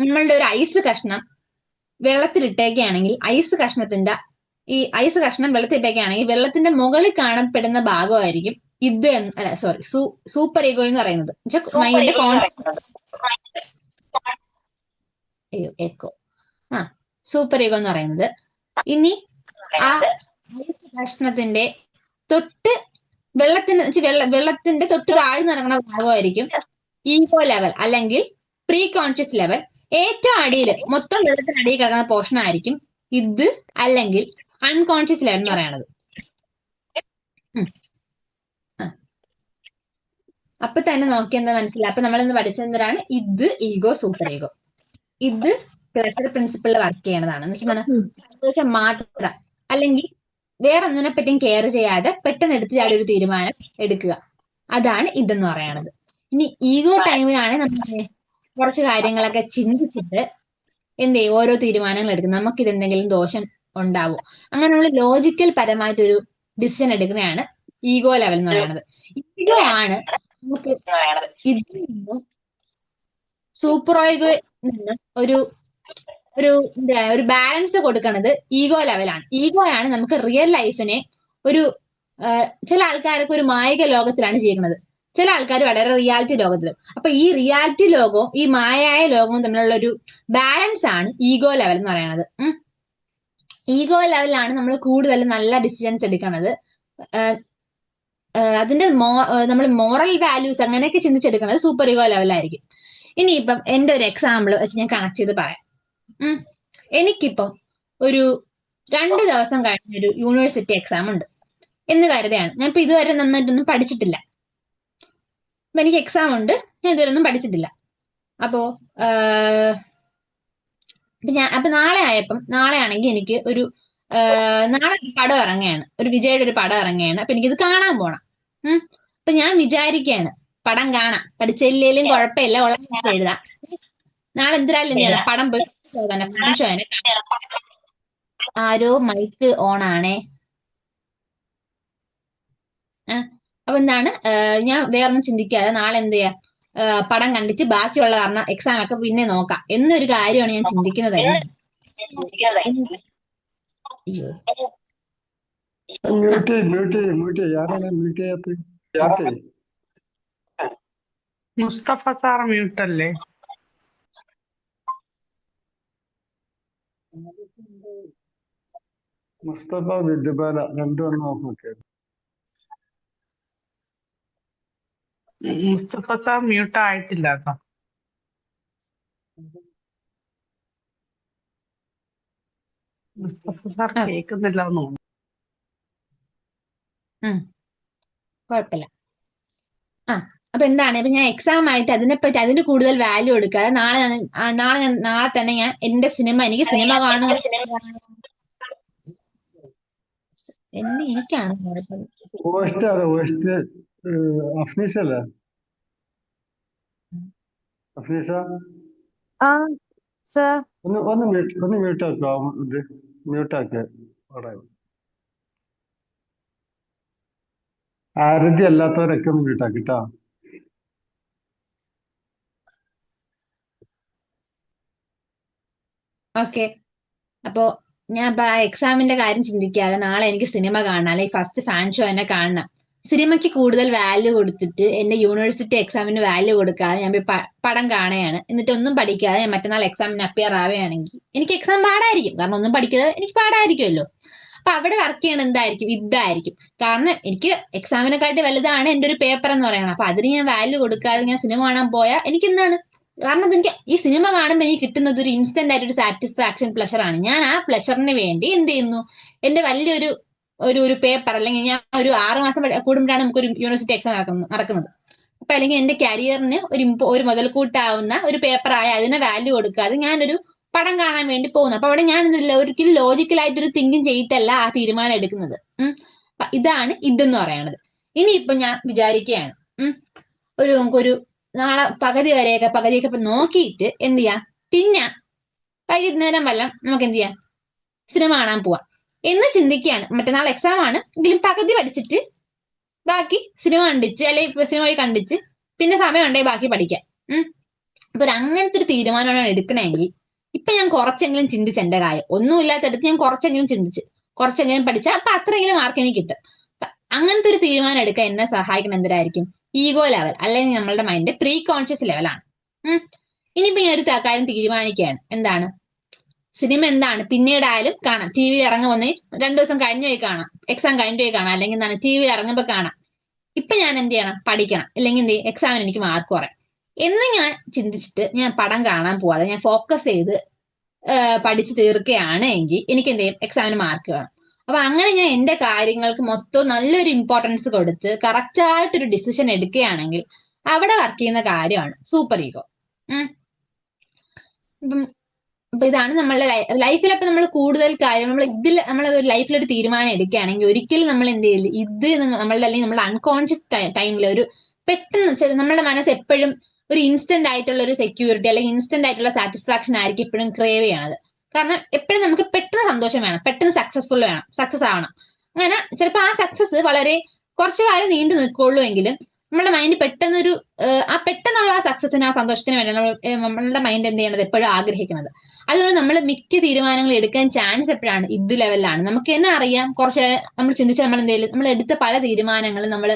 നമ്മളുടെ ഒരു ഐസ് കഷ്ണം വെള്ളത്തിലിട്ടേക്കുകയാണെങ്കിൽ ഈ ഐസ് കഷ്ണം വെള്ളത്തിലിട്ടേക്കുകയാണെങ്കിൽ വെള്ളത്തിന്റെ മുകളിൽ കാണപ്പെടുന്ന ഭാഗമായിരിക്കും സൂപ്പർ ഈഗോ എന്ന് പറയുന്നത്. സൂപ്പർ ഈഗോ എന്ന് പറയുന്നത്. ഇനി ആ ഐസ് കഷ്ണത്തിന്റെ തൊട്ട് വെള്ളത്തിന്റെ തൊട്ട് താഴ്ന്നു നടക്കുന്ന ഭാഗമായിരിക്കും ഈഗോ ലെവൽ അല്ലെങ്കിൽ പ്രീ കോൺഷ്യസ് ലെവൽ. ഏറ്റവും അടിയിൽ, മൊത്തം വെള്ളത്തിനടിയിൽ കിടക്കുന്ന പോർഷൻ ആയിരിക്കും ഇത് അല്ലെങ്കിൽ അൺകോൺഷ്യസ് ലെവൽ എന്ന് പറയുന്നത്. അപ്പൊ തന്നെ നോക്കി എന്താ മനസ്സിലായി? അപ്പൊ നമ്മളിന്ന് പഠിച്ചെന്താണ്? ഇത് ഈഗോ, സൂപ്പർ ഈഗോ. ഇത് ക്ലട്ടർ പ്രിൻസിപ്പിളിൽ വർക്ക് ചെയ്യണതാണ്. എന്ന് വെച്ചാൽ സന്തോഷം മാത്രം അല്ലെങ്കിൽ വേറെ ഒന്നിനെ പറ്റിയും കെയർ ചെയ്യാതെ പെട്ടെന്ന് എടുത്ത് ചാടി ഒരു തീരുമാനം എടുക്കുക. അതാണ് ഇതെന്ന് പറയണത്. ഇനി ഈഗോ ടൈമിലാണ് നമ്മൾ കുറച്ച് കാര്യങ്ങളൊക്കെ ചിന്തിച്ചിട്ട് എന്ത് ചെയ്യും? ഓരോ തീരുമാനങ്ങൾ എടുക്കും. നമുക്ക് ഇതെന്തെങ്കിലും ദോഷം ഉണ്ടാവും. അങ്ങനെ നമ്മൾ ലോജിക്കൽ പരമായിട്ടൊരു ഡിസിഷൻ എടുക്കുന്നതാണ് ഈഗോ ലെവൽ എന്ന് പറയുന്നത്. ഈഗോ ആണ് നമുക്ക് ഇതിൽ നിന്നും സൂപ്പർ ഈഗോ നിന്ന് ഒരു ബാലൻസ് കൊടുക്കുന്നത് ഈഗോ ലെവലാണ്. ഈഗോ ആണ് നമുക്ക് റിയൽ ലൈഫിനെ ചില ആൾക്കാരൊക്കെ ഒരു മായിക ലോകത്തിലാണ് ജീവിക്കുന്നത്, ചില ആൾക്കാർ വളരെ റിയാലിറ്റി ലോകത്തിലും. അപ്പൊ ഈ റിയാലിറ്റി ലോകവും ഈ മായായ ലോകവും തമ്മിലുള്ള ഒരു ബാലൻസ് ആണ് ഈഗോ ലെവൽ എന്ന് പറയുന്നത്. ഈഗോ ലെവലിലാണ് നമ്മൾ കൂടുതൽ നല്ല ഡിസിഷൻസ് എടുക്കുന്നത്. അതിന്റെ നമ്മൾ മോറൽ വാല്യൂസ് അങ്ങനെയൊക്കെ ചിന്തിച്ചെടുക്കുന്നത് സൂപ്പർ ഈഗോ ലെവലായിരിക്കും. ഇനിയിപ്പം എന്റെ ഒരു എക്സാമ്പിൾ വെച്ച് ഞാൻ കണക്ട് ചെയ്ത് പറയാം. എനിക്കിപ്പം ഒരു 2 ദിവസം കഴിഞ്ഞൊരു യൂണിവേഴ്സിറ്റി എക്സാം ഉണ്ട് എന്ന് കരുതുകയാണ്. ഞാൻ ഇപ്പൊ ഇതുവരെ നന്നായിട്ടൊന്നും പഠിച്ചിട്ടില്ല. അപ്പൊ എനിക്ക് എക്സാം ഉണ്ട്, ഞാൻ ഇതുവരെ ഒന്നും പഠിച്ചിട്ടില്ല. അപ്പോ നാളെ ആണെങ്കിൽ എനിക്ക് നാളെ പടം ഇറങ്ങുകയാണ്, ഒരു വിജയുടെ ഒരു പടം ഇറങ്ങുകയാണ്. അപ്പൊ എനിക്കിത് കാണാൻ പോണം. അപ്പൊ ഞാൻ വിചാരിക്കുകയാണ് പടം കാണാം, പഠിച്ചില്ലേലും കുഴപ്പമില്ല, ഉള്ള എഴുതാം. നാളെ എന്തായാലും എന്ത് ചെയ്യണം, പടം പോയി ഫാൻ ഷോനെ ആരോ മൈക്ക് ഓൺ ആണേ. അപ്പൊ എന്താണ്, ഞാൻ വേറൊന്നും ചിന്തിക്കാതെ നാളെ എന്ത് ചെയ്യാം, പടം കണ്ടിട്ട് ബാക്കിയുള്ള കാരണം എക്സാം ഒക്കെ പിന്നെ നോക്കാം എന്നൊരു കാര്യമാണ് ഞാൻ ചിന്തിക്കുന്നത് തന്നെ. അയ്യോ. മ്യൂട്ട് ആരാണ് മ്യൂട്ട് ചെയ്യാത്ത? മുസ്തഫ സാർ മ്യൂട്ടല്ലേ? മുസ്തഫ വിദ്യപാല രണ്ടും നോക്കി. മുസ്തഫ സാർ മ്യൂട്ട് ആയിട്ടില്ല കേട്ടോ. മുസ്തഫ സാർ കേൾക്കുന്നില്ല എന്ന് തോന്നുന്നു. കുഴപ്പമില്ല. അപ്പൊ എന്താണ്, ഇപ്പൊ ഞാൻ എക്സാം ആയിട്ട് അതിനെപ്പറ്റി അതിന് കൂടുതൽ വാല്യൂ എടുക്കാതെ നാളെ തന്നെ ഞാൻ എന്റെ എനിക്ക് സിനിമ കാണുക എന്ന് എനിക്കാണ് അഫ്നീഷല്ലേ? അഫ്നീഷ ഒന്ന് മ്യൂട്ടാക്കോ? ഇത് മ്യൂട്ടാക്കിയ ആരതി അല്ലാത്തവരൊക്കെ ഒന്ന് മ്യൂട്ടാക്കിട്ടോ. ഓക്കെ. അപ്പോ ഞാൻ ഇപ്പൊ ആ എക്സാമിന്റെ കാര്യം ചിന്തിക്കാതെ നാളെ എനിക്ക് സിനിമ കാണണം, അല്ലെങ്കിൽ ഫസ്റ്റ് ഫാൻ ഷോ എന്നെ കാണണം. സിനിമയ്ക്ക് കൂടുതൽ വാല്യൂ കൊടുത്തിട്ട് എന്റെ യൂണിവേഴ്സിറ്റി എക്സാമിന് വാല്യൂ കൊടുക്കാതെ ഞാൻ പടം കാണുകയാണ്. എന്നിട്ട് ഒന്നും പഠിക്കാതെ ഞാൻ മറ്റന്നാൾ എക്സാമിന് അപ്പിയർ ആവുകയാണെങ്കിൽ എനിക്ക് എക്സാം പാടായിരിക്കും. കാരണം ഒന്നും പഠിക്കാതെ എനിക്ക് പാടായിരിക്കുമല്ലോ. അപ്പൊ അവിടെ വർക്ക് ചെയ്യണം എന്തായിരിക്കും, ഇതായിരിക്കും. കാരണം എനിക്ക് എക്സാമിനെക്കാട്ടി വലുതാണ് എന്റെ ഒരു പേപ്പർ എന്ന് പറയുന്നത്. അപ്പൊ അതിന് ഞാൻ വാല്യൂ കൊടുക്കാതെ ഞാൻ സിനിമ കാണാൻ പോയാൽ എനിക്ക് എന്താണ്, കാരണം എനിക്ക് ഈ സിനിമ കാണുമ്പോൾ എനിക്ക് കിട്ടുന്നത് ഒരു ഇൻസ്റ്റന്റ് ആയിട്ട് ഒരു സാറ്റിസ്ഫാക്ഷൻ, പ്ലഷർ ആണ്. ഞാൻ ആ പ്ലഷറിന് വേണ്ടി എന്ത് ചെയ്യുന്നു, എന്റെ വലിയൊരു ഒരു പേപ്പർ, അല്ലെങ്കിൽ ഞാൻ ഒരു 6 മാസം കൂടുമ്പോഴാണ് നമുക്കൊരു യൂണിവേഴ്സിറ്റി എക്സാം നടക്കുന്നത്. അപ്പൊ അല്ലെങ്കിൽ എന്റെ കരിയറിന് ഒരു മുതൽക്കൂട്ടാവുന്ന ഒരു പേപ്പർ ആയ അതിനെ വാല്യൂ കൊടുക്കാതെ ഞാനൊരു പടം കാണാൻ വേണ്ടി പോകുന്നു. അപ്പൊ അവിടെ ഞാൻ ഒരിക്കലും ലോജിക്കലായിട്ടൊരു തിങ്കിങ് ചെയ്തിട്ടല്ല ആ തീരുമാനം എടുക്കുന്നത്. ഇതാണ് ഇതെന്ന് പറയണത്. ഇനിയിപ്പൊ ഞാൻ വിചാരിക്കുകയാണ്, നമുക്കൊരു നാളെ പകുതിയൊക്കെ നോക്കിയിട്ട് എന്ത് ചെയ്യാം, പിന്നെ വൈകുന്നേരം വല്ലം നമുക്ക് എന്ത് ചെയ്യാം, സിനിമ കാണാൻ പോവാം എന്ന് ചിന്തിക്കുകയാണ്. മറ്റന്നാൾ എക്സാം ആണ് എങ്കിലും പകുതി പഠിച്ചിട്ട് ബാക്കി സിനിമ കണ്ടിച്ച്, അല്ലെങ്കിൽ സിനിമ പോയി കണ്ടിച്ച് പിന്നെ സമയം ഉണ്ടെങ്കിൽ ബാക്കി പഠിക്കാം. അപ്പൊ അങ്ങനത്തെ ഒരു തീരുമാനമാണ് എടുക്കണമെങ്കിൽ ഇപ്പൊ ഞാൻ കുറച്ചെങ്കിലും ചിന്തിച്ച് എന്റെ കാര്യം ഒന്നുമില്ലാത്തടുത്ത് ഞാൻ കുറച്ചെങ്കിലും പഠിച്ചാൽ അപ്പൊ അത്രയെങ്കിലും മാർക്ക് എനിക്ക് കിട്ടും. അങ്ങനത്തെ ഒരു തീരുമാനം എടുക്കാൻ എന്നെ സഹായിക്കണം എന്തിനായിരിക്കും, ഈഗോ ലെവൽ, അല്ലെങ്കിൽ നമ്മളുടെ മൈൻഡ് പ്രീ കോൺഷ്യസ് ലെവലാണ്. ഇനിയിപ്പോ ഞാൻ ഒരു കാര്യം തീരുമാനിക്കുകയാണ്, എന്താണ്, സിനിമ എന്താണ് പിന്നീടായാലും കാണാം, ടി വി ഇറങ്ങുമെന്ന് 2 ദിവസം കഴിഞ്ഞു പോയി കാണാം, എക്സാം കഴിഞ്ഞു പോയി കാണാം, അല്ലെങ്കിൽ എന്താണ് ടി വി ഇറങ്ങുമ്പോ കാണാം. ഇപ്പൊ ഞാൻ എന്ത് ചെയ്യണം, പഠിക്കണം, അല്ലെങ്കിൽ എന്ത് ചെയ്യും, എക്സാമിന് എനിക്ക് മാർക്ക് കുറയും എന്ന് ഞാൻ ചിന്തിച്ചിട്ട് ഞാൻ പടം കാണാൻ പോവാതെ ഞാൻ ഫോക്കസ് ചെയ്ത് പഠിച്ചു തീർക്കുകയാണ് എങ്കിൽ എനിക്ക് എന്ത് ചെയ്യും, എക്സാമിന് മാർക്ക് വേണം. അപ്പൊ അങ്ങനെ ഞാൻ എന്റെ കാര്യങ്ങൾക്ക് മൊത്തം നല്ലൊരു ഇമ്പോർട്ടൻസ് കൊടുത്ത് കറക്റ്റ് ആയിട്ടൊരു ഡിസിഷൻ എടുക്കുകയാണെങ്കിൽ അവിടെ വർക്ക് ചെയ്യുന്ന കാര്യമാണ് സൂപ്പർ ഈഗോ. അപ്പൊ ഇതാണ് നമ്മളുടെ ലൈഫിലൊക്കെ നമ്മൾ കൂടുതൽ കാര്യം നമ്മൾ ഒരു ലൈഫിലൊരു തീരുമാനം എടുക്കുകയാണെങ്കിൽ ഒരിക്കലും നമ്മൾ എന്ത് ചെയ്യില്ല, ഇത് നമ്മളുടെ അല്ലെങ്കിൽ നമ്മുടെ അൺകോൺഷ്യസ് ടൈമിൽ ഒരു പെട്ടെന്ന് നമ്മുടെ മനസ്സ് എപ്പോഴും ഒരു ഇൻസ്റ്റന്റ് ആയിട്ടുള്ള ഒരു സെക്യൂരിറ്റി അല്ലെങ്കിൽ ഇൻസ്റ്റന്റ് ആയിട്ടുള്ള സാറ്റിസ്ഫാക്ഷൻ ആയിരിക്കും എപ്പോഴും ക്രേവ് ചെയ്യണത്. കാരണം എപ്പോഴും നമുക്ക് പെട്ടെന്ന് സന്തോഷം വേണം, പെട്ടെന്ന് സക്സസ് ആവണം. അങ്ങനെ ചിലപ്പോൾ ആ സക്സസ് വളരെ കുറച്ചു കാലം നീണ്ടു നിൽക്കുള്ളൂ എങ്കിലും നമ്മുടെ മൈൻഡ് പെട്ടെന്നൊരു പെട്ടെന്നുള്ള ആ സക്സസിന്, ആ സന്തോഷത്തിന് വേണ്ടി നമ്മളുടെ മൈൻഡ് എന്ത് ചെയ്യണത് എപ്പോഴും ആഗ്രഹിക്കുന്നത്. അതുകൊണ്ട് നമ്മൾ മിക്ക തീരുമാനങ്ങൾ എടുക്കാൻ ചാൻസ് എപ്പോഴാണ് ഇത് ലെവലിലാണ്. നമുക്ക് തന്നെ അറിയാം, കുറച്ച് നമ്മൾ ചിന്തിച്ചാൽ നമ്മൾ എന്തെങ്കിലും നമ്മൾ എടുത്ത പല തീരുമാനങ്ങളും നമ്മൾ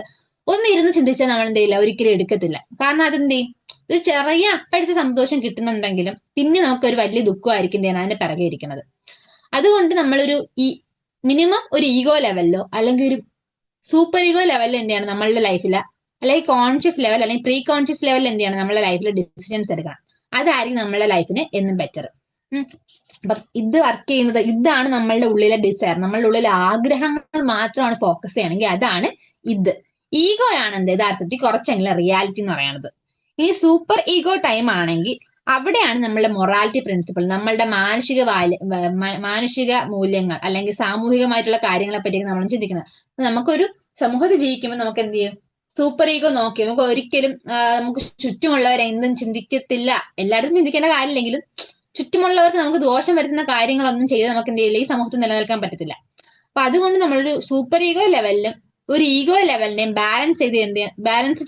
ഒന്നിരുന്ന് ചിന്തിച്ചാൽ നമ്മൾ എന്തെയില്ല ഒരിക്കലും എടുക്കത്തില്ല. കാരണം അതെന്ത് ചെയ്യും, ഒരു ചെറിയ അപ്പോഴത്തെ സന്തോഷം കിട്ടുന്നുണ്ടെങ്കിലും പിന്നെ നമുക്കൊരു വലിയ ദുഃഖമായിരിക്കും എന്ത് ചെയ്യണം അതിന്റെ പിറകെ ഇരിക്കുന്നത്. അതുകൊണ്ട് നമ്മളൊരു മിനിമം ഒരു ഈഗോ ലെവലിലോ അല്ലെങ്കിൽ ഒരു സൂപ്പർ ഈഗോ ലെവലിൽ എന്ത് ചെയ്യണം നമ്മളുടെ ലൈഫിൽ, അല്ലെങ്കിൽ കോൺഷ്യസ് ലെവൽ അല്ലെങ്കിൽ പ്രീ കോൺഷ്യസ് ലെവലിൽ എന്ത് ചെയ്യണം നമ്മുടെ ലൈഫിൽ ഡിസിഷൻസ് എടുക്കണം. അതായിരിക്കും നമ്മളുടെ ലൈഫിന് എന്നും ബെറ്റർ. അപ്പൊ ഇത് വർക്ക് ചെയ്യുന്നത്, ഇതാണ് നമ്മളുടെ ഉള്ളിലെ ഡിസയർ, നമ്മളുടെ ഉള്ളിലെ ആഗ്രഹങ്ങൾ മാത്രമാണ് ഫോക്കസ് ചെയ്യണമെങ്കിൽ അതാണ് ഇത്. ഈഗോ ആണ് എന്ത് യഥാർത്ഥത്തിൽ കുറച്ചെങ്കിലും റിയാലിറ്റി എന്ന് പറയുന്നത്. ഇനി സൂപ്പർ ഈഗോ ടൈം ആണെങ്കിൽ അവിടെയാണ് നമ്മളുടെ മൊറാലിറ്റി പ്രിൻസിപ്പിൾ, നമ്മളുടെ മാനുഷിക മൂല്യങ്ങൾ അല്ലെങ്കിൽ സാമൂഹികമായിട്ടുള്ള കാര്യങ്ങളെ പറ്റിയൊക്കെ നമ്മൾ ചിന്തിക്കുന്നത്. നമുക്കൊരു സമൂഹത്തിൽ ജീവിക്കുമ്പോൾ നമുക്ക് എന്ത് ചെയ്യും, സൂപ്പർ ഈഗോ നോക്കി നമുക്ക് ഒരിക്കലും നമുക്ക് ചുറ്റുമുള്ളവരെ എന്തും ചിന്തിക്കത്തില്ല. എല്ലായിടത്തും ചിന്തിക്കേണ്ട കാര്യമില്ലെങ്കിലും ചുറ്റുമുള്ളവർക്ക് നമുക്ക് ദോഷം വരുത്തുന്ന കാര്യങ്ങളൊന്നും ചെയ്ത് നമുക്ക് എന്ത് ചെയ്യില്ല, ഈ സമൂഹത്തിൽ നിലനിൽക്കാൻ പറ്റത്തില്ല. അപ്പൊ അതുകൊണ്ട് നമ്മളൊരു സൂപ്പർ ഈഗോ ലെവലിലും ഒരു ഈഗോ ലെവലിനെയും ബാലൻസ്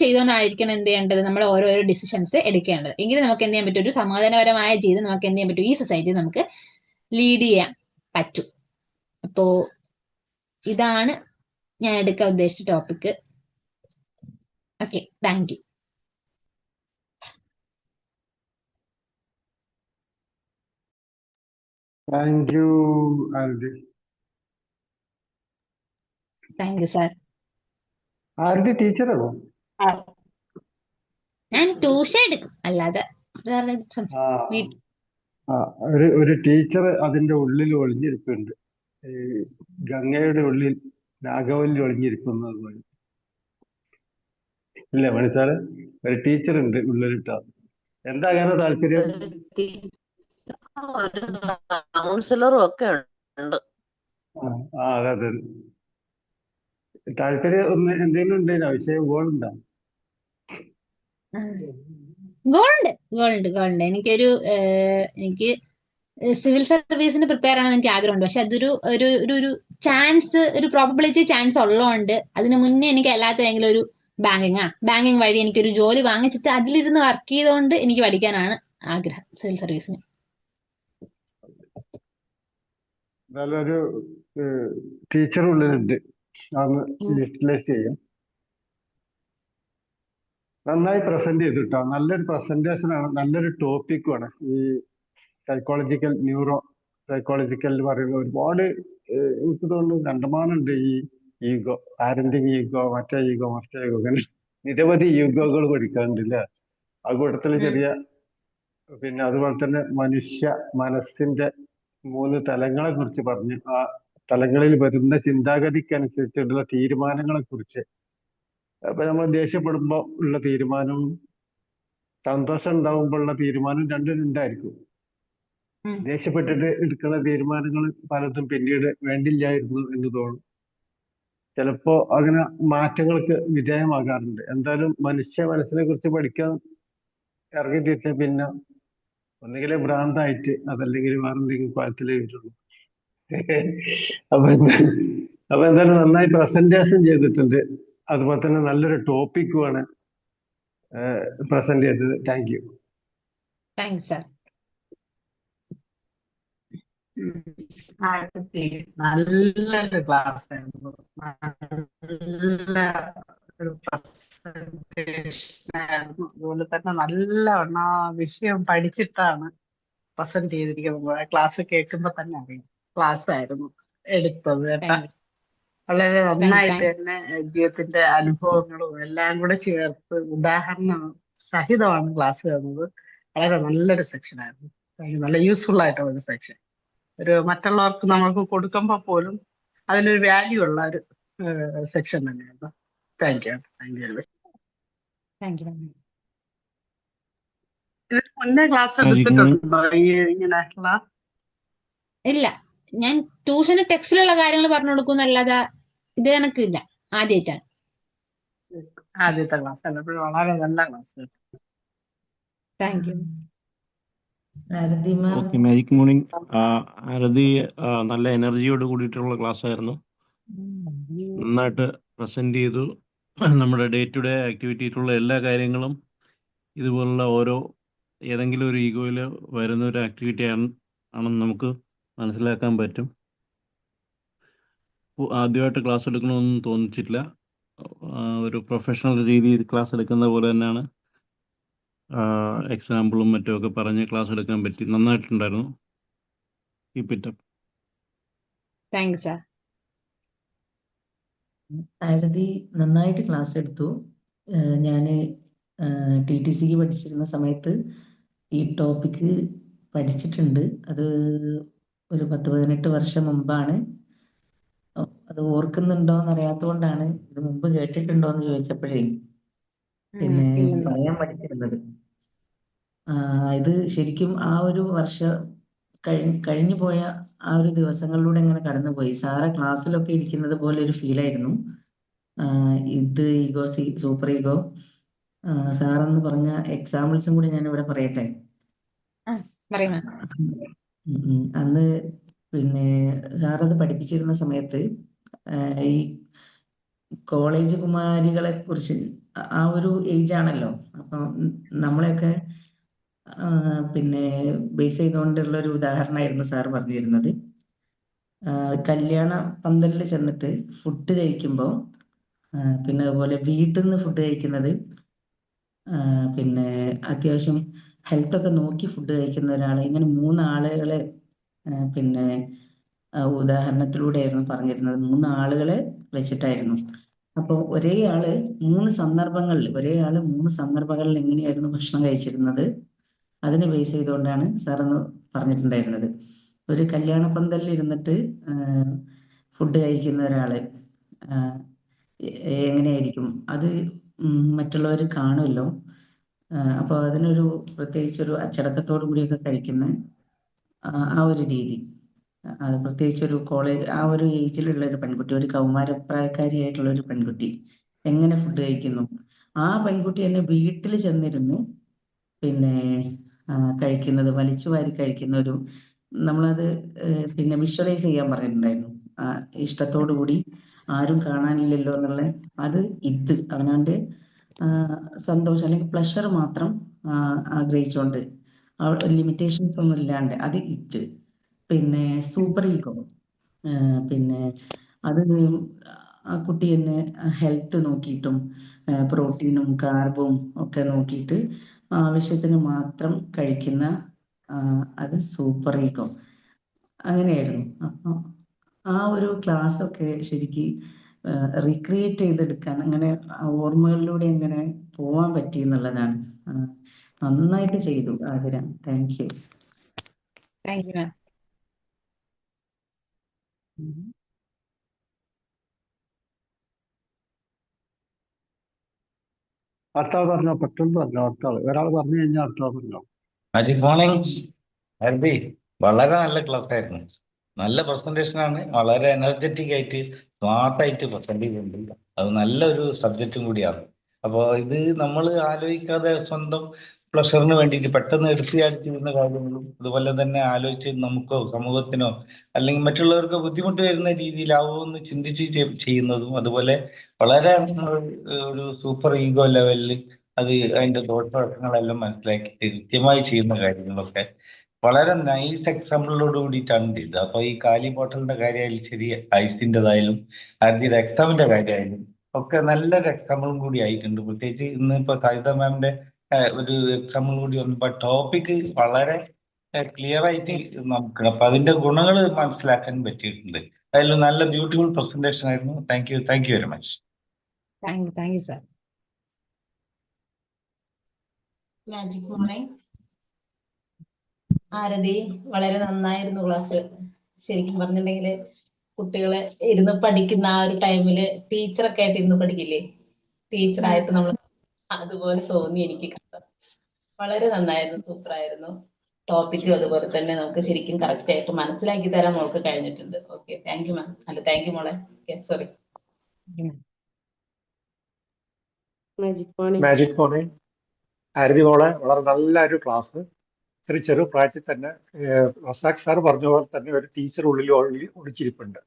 ചെയ്തുകൊണ്ടായിരിക്കണം എന്ത് ചെയ്യേണ്ടത്, നമ്മൾ ഓരോരോ ഡിസിഷൻസ് എടുക്കേണ്ടത്. എങ്കിലും നമുക്ക് എന്ത് ചെയ്യാൻ പറ്റും, ഒരു സമാധാനപരമായ ജീവിതം നമുക്ക് എന്ത് ചെയ്യാൻ പറ്റും, ഈ സൊസൈറ്റി നമുക്ക് ലീഡ് ചെയ്യാൻ പറ്റും. അപ്പോ ഇതാണ് ഞാൻ എടുക്കാൻ ഉദ്ദേശിച്ച topic. Okay, thank you. Thank you Aarathi. Thank you sir. Aarathi ടീച്ചറാണോ? ഞാൻ ട്യൂഷൻ എടുക്കും, അല്ലാതെ വേറെ ആ വീ- ആ, ഒരു ടീച്ചർ അതിന്റെ ഉള്ളിൽ ഒളിഞ്ഞിരിപ്പുണ്ട്. ഈ ഗംഗയുടെ ഉള്ളിൽ നാഗവല്ലി ഒളിഞ്ഞിരിക്കുന്നത് പോലെ. ഇല്ലേ മണിസാറ്? ഒരു ടീച്ചർ ഉണ്ട് ഉള്ളിലിട്ട. എന്താ അങ്ങനെ താല്പര്യം? ഒരു കൗൺസിലറും ഒക്കെ ഉണ്ട്. അതെ അതെ. താല്പര്യം ഒന്ന് എന്തെങ്കിലും ഉണ്ടേനോ? വിഷയം ഗോളുണ്ടോ? ഗോളുണ്ട്. എനിക്ക് സിവിൽ സർവീസിന് പ്രിപ്പയർ ആണെന്ന് എനിക്ക് ആഗ്രഹമുണ്ട്. പക്ഷെ അതൊരു ഒരു ഒരു ഒരു ചാൻസ്, ഒരു പ്രോബബിലിറ്റി ചാൻസ് ഉള്ളതുകൊണ്ട് അതിന് മുന്നേ എനിക്ക് അല്ലാത്തതെങ്കിലും ഒരു ബാങ്കിങ് വഴി എനിക്കൊരു ജോലി വാങ്ങിച്ചിട്ട് അതിലിരുന്ന് വർക്ക് ചെയ്തുകൊണ്ട് എനിക്ക് പഠിക്കാനാണ് ആഗ്രഹം സിവിൽ സർവീസിന്. നല്ലൊരു ടീച്ചർ ഉള്ളിലുണ്ട്, അതൊന്ന് യൂട്ടിലൈസ് ചെയ്യാം. നന്നായി പ്രസന്റ് ചെയ്തിട്ടോ. നല്ലൊരു പ്രസന്റേഷൻ ആണ്, നല്ലൊരു ടോപ്പിക്കുമാണ്. ഈ ന്യൂറോ സൈക്കോളജിക്കൽ എന്ന് പറയുന്ന ഒരുപാട് എനിക്ക് തോന്നുന്നു കണ്ടമാനുണ്ട്. ഈ ഈഗോ, പാരന്റിങ് ഈഗോ, മറ്റേ ഈഗോ അങ്ങനെ നിരവധി ഈഗോകൾ പഠിക്കാറുണ്ട് അല്ലേ? ആ കൂട്ടത്തിൽ ചെറിയ പിന്നെ അതുപോലെ തന്നെ മനുഷ്യ മനസ്സിന്റെ 3 തലങ്ങളെ കുറിച്ച് പറഞ്ഞു. ആ തലങ്ങളിൽ വരുന്ന ചിന്താഗതിക്കനുസരിച്ചുള്ള തീരുമാനങ്ങളെ കുറിച്ച്. അപ്പൊ നമ്മൾ ദേഷ്യപ്പെടുമ്പോൾ ഉള്ള തീരുമാനവും സന്തോഷം ഉണ്ടാവുമ്പോൾ ഉള്ള തീരുമാനം രണ്ടും രണ്ടായിരിക്കും. ദേഷ്യപ്പെട്ടിട്ട് എടുക്കുന്ന തീരുമാനങ്ങൾ പലതും പിന്നീട് വേണ്ടില്ലായിരുന്നു എന്ന് തോന്നും. ചിലപ്പോ അങ്ങനെ മാറ്റങ്ങൾക്ക് വിധേയമാകാറുണ്ട്. എന്തായാലും മനുഷ്യ മനസ്സിനെ കുറിച്ച് പഠിക്കാൻ ഇറങ്ങി തിരിച്ച പിന്നെ ഒന്നുകിൽ ഭ്രാന്തായിട്ട് അതല്ലെങ്കിൽ വേറെ എന്തെങ്കിലും കുഴത്തിലേ വരുള്ളൂ. അപ്പൊ എന്തായാലും നന്നായി പ്രസന്റേഷൻ ചെയ്തിട്ടുണ്ട്. അതുപോലെ തന്നെ നല്ലൊരു ടോപ്പിക്കുമാണ് പ്രസന്റ് ചെയ്തത്. Thank you. Thank you sir. നല്ലൊരു ക്ലാസ് ആയിരുന്നു. നല്ല ഒരു പ്രസന്റേഷൻ ആയിരുന്നു. അതുപോലെ തന്നെ നല്ലവണ്ണം ആ വിഷയം പഠിച്ചിട്ടാണ് പ്രസന്റ് ചെയ്തിരിക്കുന്നത്. ക്ലാസ് കേൾക്കുമ്പോ തന്നെ അറിയാം ക്ലാസ് ആയിരുന്നു എടുത്തത് കേട്ടാ. Thank you. വളരെ നന്നായിട്ട് താങ്ക് തന്നെ ജീവിതത്തിന്റെ അനുഭവങ്ങളും എല്ലാം കൂടെ ചേർത്ത് ഉദാഹരണം സഹിതമാണ് ക്ലാസ് തന്നത്. വളരെ നല്ലൊരു സെക്ഷൻ ആയിരുന്നു. നല്ല യൂസ്ഫുൾ ആയിട്ടുള്ള ഒരു സെക്ഷൻ. ഒരു മറ്റുള്ളവർക്ക് നമ്മൾക്ക് കൊടുക്കുമ്പോൾ പോലും അതിലൊരു വാല്യൂ ഉള്ള ഒരു സെക്ഷൻ തന്നെയായിരുന്നു. Thank you very much. Thank U. ഇതിന് മുന്നേ ക്ലാസ് എടുത്തിട്ടുണ്ടോ ഇങ്ങനെയുള്ള? ഇല്ല, ഞാൻ ട്യൂഷന് ടെക്സ്റ്റിലുള്ള കാര്യങ്ങൾ പറഞ്ഞു കൊടുക്കുന്നല്ലാതെ ഇത് കണക്കില്ല, ആദ്യമായിട്ടാണ്. ആദ്യത്തെ ക്ലാസ് അല്ലപ്പോഴും വളരെ നല്ല class. Thank you. Okay, magic morning. Aarathi നല്ല എനർജിയോട് കൂടിയിട്ടുള്ള ക്ലാസ് ആയിരുന്നു. നന്നായിട്ട് പ്രസന്റ് ചെയ്തു. നമ്മുടെ ഡേ ടു ഡേ ആക്ടിവിറ്റിയിലുള്ള എല്ലാ കാര്യങ്ങളും ഇതുപോലുള്ള ഏതെങ്കിലും ഒരു ഈഗോയിൽ വരുന്ന ഒരു ആക്ടിവിറ്റി ആണെന്ന് നമുക്ക് മനസ്സിലാക്കാൻ പറ്റും. ആദ്യമായിട്ട് ക്ലാസ് എടുക്കണമെന്നൊന്നും തോന്നിച്ചിട്ടില്ല. ഒരു പ്രൊഫഷണൽ രീതിയിൽ ക്ലാസ് എടുക്കുന്ന പോലെ തന്നെയാണ് എക്സാമ്പിളും മറ്റുമൊക്കെ പറഞ്ഞ് ക്ലാസ് എടുക്കാൻ പറ്റി. നന്നായിട്ടുണ്ടായിരുന്നു. Keep it up. Thank you sir. Aarathi നന്നായിട്ട് ക്ലാസ് എടുത്തു. ഞാൻ TTCക്ക് പഠിച്ചിരുന്ന സമയത്ത് ഈ ടോപ്പിക്ക് പഠിച്ചിട്ടുണ്ട്. അത് ഒരു 10-18 വർഷം മുമ്പാണ്. അത് ഓർക്കുന്നുണ്ടോ എന്നറിയാത്തതുകൊണ്ടാണ് ഇത് മുമ്പ് കേട്ടിട്ടുണ്ടോ എന്ന് ചോദിച്ചപ്പോഴേ പിന്നെ പറയാൻ പഠിച്ചിരുന്നത്. ഇത് ശരിക്കും ആ ഒരു വർഷം കഴിഞ്ഞു പോയ ആ ഒരു ദിവസങ്ങളിലൂടെ ഇങ്ങനെ കടന്നുപോയി. സാറ് ക്ലാസ്സിലൊക്കെ ഇരിക്കുന്നത് പോലെ ഒരു ഫീലായിരുന്നു. ഇത് ഈഗോ സൂപ്പർ ഈഗോ സാറെന്ന് പറഞ്ഞ എക്സാമ്പിൾസും കൂടി ഞാൻ ഇവിടെ പറയട്ടെ. പറയും മാം. അന്ന് പിന്നെ സാറത് പഠിപ്പിച്ചിരുന്ന സമയത്ത് ഈ കോളേജ് കുമാരികളെ കുറിച്ച് ആ ഒരു ഏജ് ആണല്ലോ. അപ്പം നമ്മളെയൊക്കെ പിന്നെ ബേസ് ചെയ്തുകൊണ്ടുള്ള ഒരു ഉദാഹരണമായിരുന്നു സാർ പറഞ്ഞിരുന്നത്. കല്യാണ പന്തലിൽ ചെന്നിട്ട് ഫുഡ് കഴിക്കുമ്പോൾ പിന്നെ അതുപോലെ വീട്ടിൽ നിന്ന് ഫുഡ് കഴിക്കുന്നത് പിന്നെ അത്യാവശ്യം ഹെൽത്തൊക്കെ നോക്കി ഫുഡ് കഴിക്കുന്ന ഒരാൾ, ഇങ്ങനെ 3 ആളുകളെ പിന്നെ ഉദാഹരണത്തിലൂടെയായിരുന്നു പറഞ്ഞിരുന്നത്. 3 ആളുകളെ വെച്ചിട്ടായിരുന്നു. അപ്പോൾ ഒരേ ആള് 3 സന്ദർഭങ്ങളിൽ എങ്ങനെയായിരുന്നു ഭക്ഷണം കഴിച്ചിരുന്നത് അതിനെ ബേസ് ചെയ്തുകൊണ്ടാണ് സാറെന്ന് പറഞ്ഞിട്ടുണ്ടായിരുന്നത്. ഒരു കല്യാണ പന്തലിൽ ഇരുന്നിട്ട് ഫുഡ് കഴിക്കുന്ന ഒരാള് എങ്ങനെയായിരിക്കും അത് മറ്റുള്ളവർ കാണുമല്ലോ. അപ്പോൾ അതിനൊരു പ്രത്യേകിച്ചൊരു അച്ചടക്കത്തോടു കൂടിയൊക്കെ കഴിക്കുന്ന ആ ഒരു രീതി, അത് പ്രത്യേകിച്ച് ഒരു കോളേജ് ആ ഒരു ഏജിലുള്ള ഒരു പെൺകുട്ടി, ഒരു കൗമാരപ്രായക്കാരിയായിട്ടുള്ള ഒരു പെൺകുട്ടി എങ്ങനെ ഫുഡ് കഴിക്കുന്നു, ആ പെൺകുട്ടി തന്നെ വീട്ടിൽ ചെന്നിരുന്ന് പിന്നെ കഴിക്കുന്നത്, വലിച്ചു വാരി കഴിക്കുന്ന ഒരു, നമ്മളത് പിന്നെ വിഷ്വലൈസ് ചെയ്യാൻ പറഞ്ഞിട്ടുണ്ടായിരുന്നു. ഇഷ്ടത്തോടു കൂടി ആരും കാണാനില്ലല്ലോ എന്നുള്ള അത് അവനവന്റെ സന്തോഷം അല്ലെങ്കിൽ പ്ലഷർ മാത്രം ആഗ്രഹിച്ചുകൊണ്ട് ലിമിറ്റേഷൻസ് ഒന്നും ഇല്ലാണ്ട് അത് പിന്നെ സൂപ്പർ ഈഗോ പിന്നെ അത് ആ കുട്ടി തന്നെ ഹെൽത്ത് നോക്കിയിട്ടും പ്രോട്ടീനും കാർബും ഒക്കെ നോക്കിയിട്ട് ആവശ്യത്തിന് മാത്രം കഴിക്കുന്ന അത് സൂപ്പർ ഈഗോ അങ്ങനെയായിരുന്നു. അപ്പൊ ആ ഒരു ക്ലാസ് ഒക്കെ ശരിക്കും റീക്രിയേറ്റ് ചെയ്തെടുക്കാൻ, അങ്ങനെ ഓർമ്മകളിലൂടെ എങ്ങനെ പോവാൻ പറ്റി എന്നുള്ളതാണ്. നന്നായിട്ട് ചെയ്തു Athira. Thank you. Thank you ma'am. അടുത്താൾ പറഞ്ഞോ, പെട്ടെന്ന് പറഞ്ഞോ. ഒരാൾ പറഞ്ഞു കഴിഞ്ഞാൽ അടുത്താൾ പറഞ്ഞോ. ഗുഡ് മോർണിംഗ് ഹർബി. വളരെ നല്ല ക്ലാസ് ആയിരുന്നു. നല്ല പ്രസന്റേഷൻ ആണ്. വളരെ എനർജറ്റിക് ആയിട്ട് സ്മാർട്ടായിട്ട് പ്രസന്റ് ചെയ്യുന്നുണ്ട്. അത് നല്ലൊരു സബ്ജക്റ്റും കൂടിയാണ്. അപ്പോൾ ഇത് നമ്മൾ ആലോചിക്കാതെ സ്വന്തം പ്ലഷറിന് വേണ്ടിയിട്ട് പെട്ടെന്ന് എടുത്തുചാടിച്ചിരുന്ന കാര്യങ്ങളും അതുപോലെ തന്നെ ആലോചിച്ച് നമുക്കോ സമൂഹത്തിനോ അല്ലെങ്കിൽ മറ്റുള്ളവർക്ക് ബുദ്ധിമുട്ട് വരുന്ന രീതിയിലാവുമെന്ന് ചിന്തിച്ച് ചെയ്യുന്നതും അതുപോലെ വളരെ ഒരു സൂപ്പർ ഈഗോ ലെവലിൽ അത് അതിന്റെ ദോഷവശങ്ങളെല്ലാം മനസ്സിലാക്കി കൃത്യമായി ചെയ്യുന്ന കാര്യങ്ങളൊക്കെ വളരെ നൈസ് എക്സാമ്പിളിനോട് കൂടിയിട്ടാണ് ചെയ്തത്. അപ്പൊ ഈ കാലി ബോട്ടലിന്റെ കാര്യമായാലും ശരി, ഐസിൻ്റെതായാലും ആർജിയുടെ എക്സാമിന്റെ കാര്യമായാലും ഒക്കെ നല്ലൊരു എക്സാമ്പിളും കൂടി ആയിട്ടുണ്ട്. പ്രത്യേകിച്ച് ഇന്ന് ഇപ്പൊ സായിത മാമിന്റെ ഒരു എക്സാമ്പിൾ കൂടി വന്നപ്പോ ടോപ്പിക് വളരെ ക്ലിയർ ആയിട്ട് നമുക്ക് അപ്പൊ അതിന്റെ ഗുണങ്ങൾ മനസ്സിലാക്കാൻ പറ്റിയിട്ടുണ്ട്. അതിൽ നല്ല ബ്യൂട്ടിഫുൾ പ്രസന്റേഷൻ ആയിരുന്നു. Thank you very much. Thank you sir. Magic morning. Aarathi, വളരെ നന്നായിരുന്നു ക്ലാസ്. ശരിക്കും പറഞ്ഞിട്ടുണ്ടെങ്കിൽ കുട്ടികളെ ഇരുന്ന് പഠിക്കുന്ന ആ ഒരു ടൈമില് ടീച്ചറൊക്കെ ആയിട്ട് ഇരുന്ന് പഠിക്കില്ലേ, ടീച്ചറായിട്ട് നമ്മൾ അതുപോലെ തോന്നി എനിക്ക് കണ്ടത്. വളരെ നന്നായിരുന്നു, സൂപ്പറായിരുന്നു. ടോപ്പിക്കും അതുപോലെ തന്നെ നമുക്ക് ശരിക്കും കറക്റ്റ് ആയിട്ട് മനസ്സിലാക്കി തരാൻ മോൾക്ക് കഴിഞ്ഞിട്ടുണ്ട്. Okay, thank you ma'am. അല്ല, താങ്ക് യു മോളെ. സോറി. Magic morning. ആരതി മോളെ, വളരെ നല്ലൊരു ക്ലാസ്. ചെറു പ്രായത്തിൽ തന്നെ റസാഖ് സാർ പറഞ്ഞ പോലെ തന്നെ ഒരു ടീച്ചർ ഉള്ളിൽ ഒളിച്ചിരിപ്പുണ്ട്.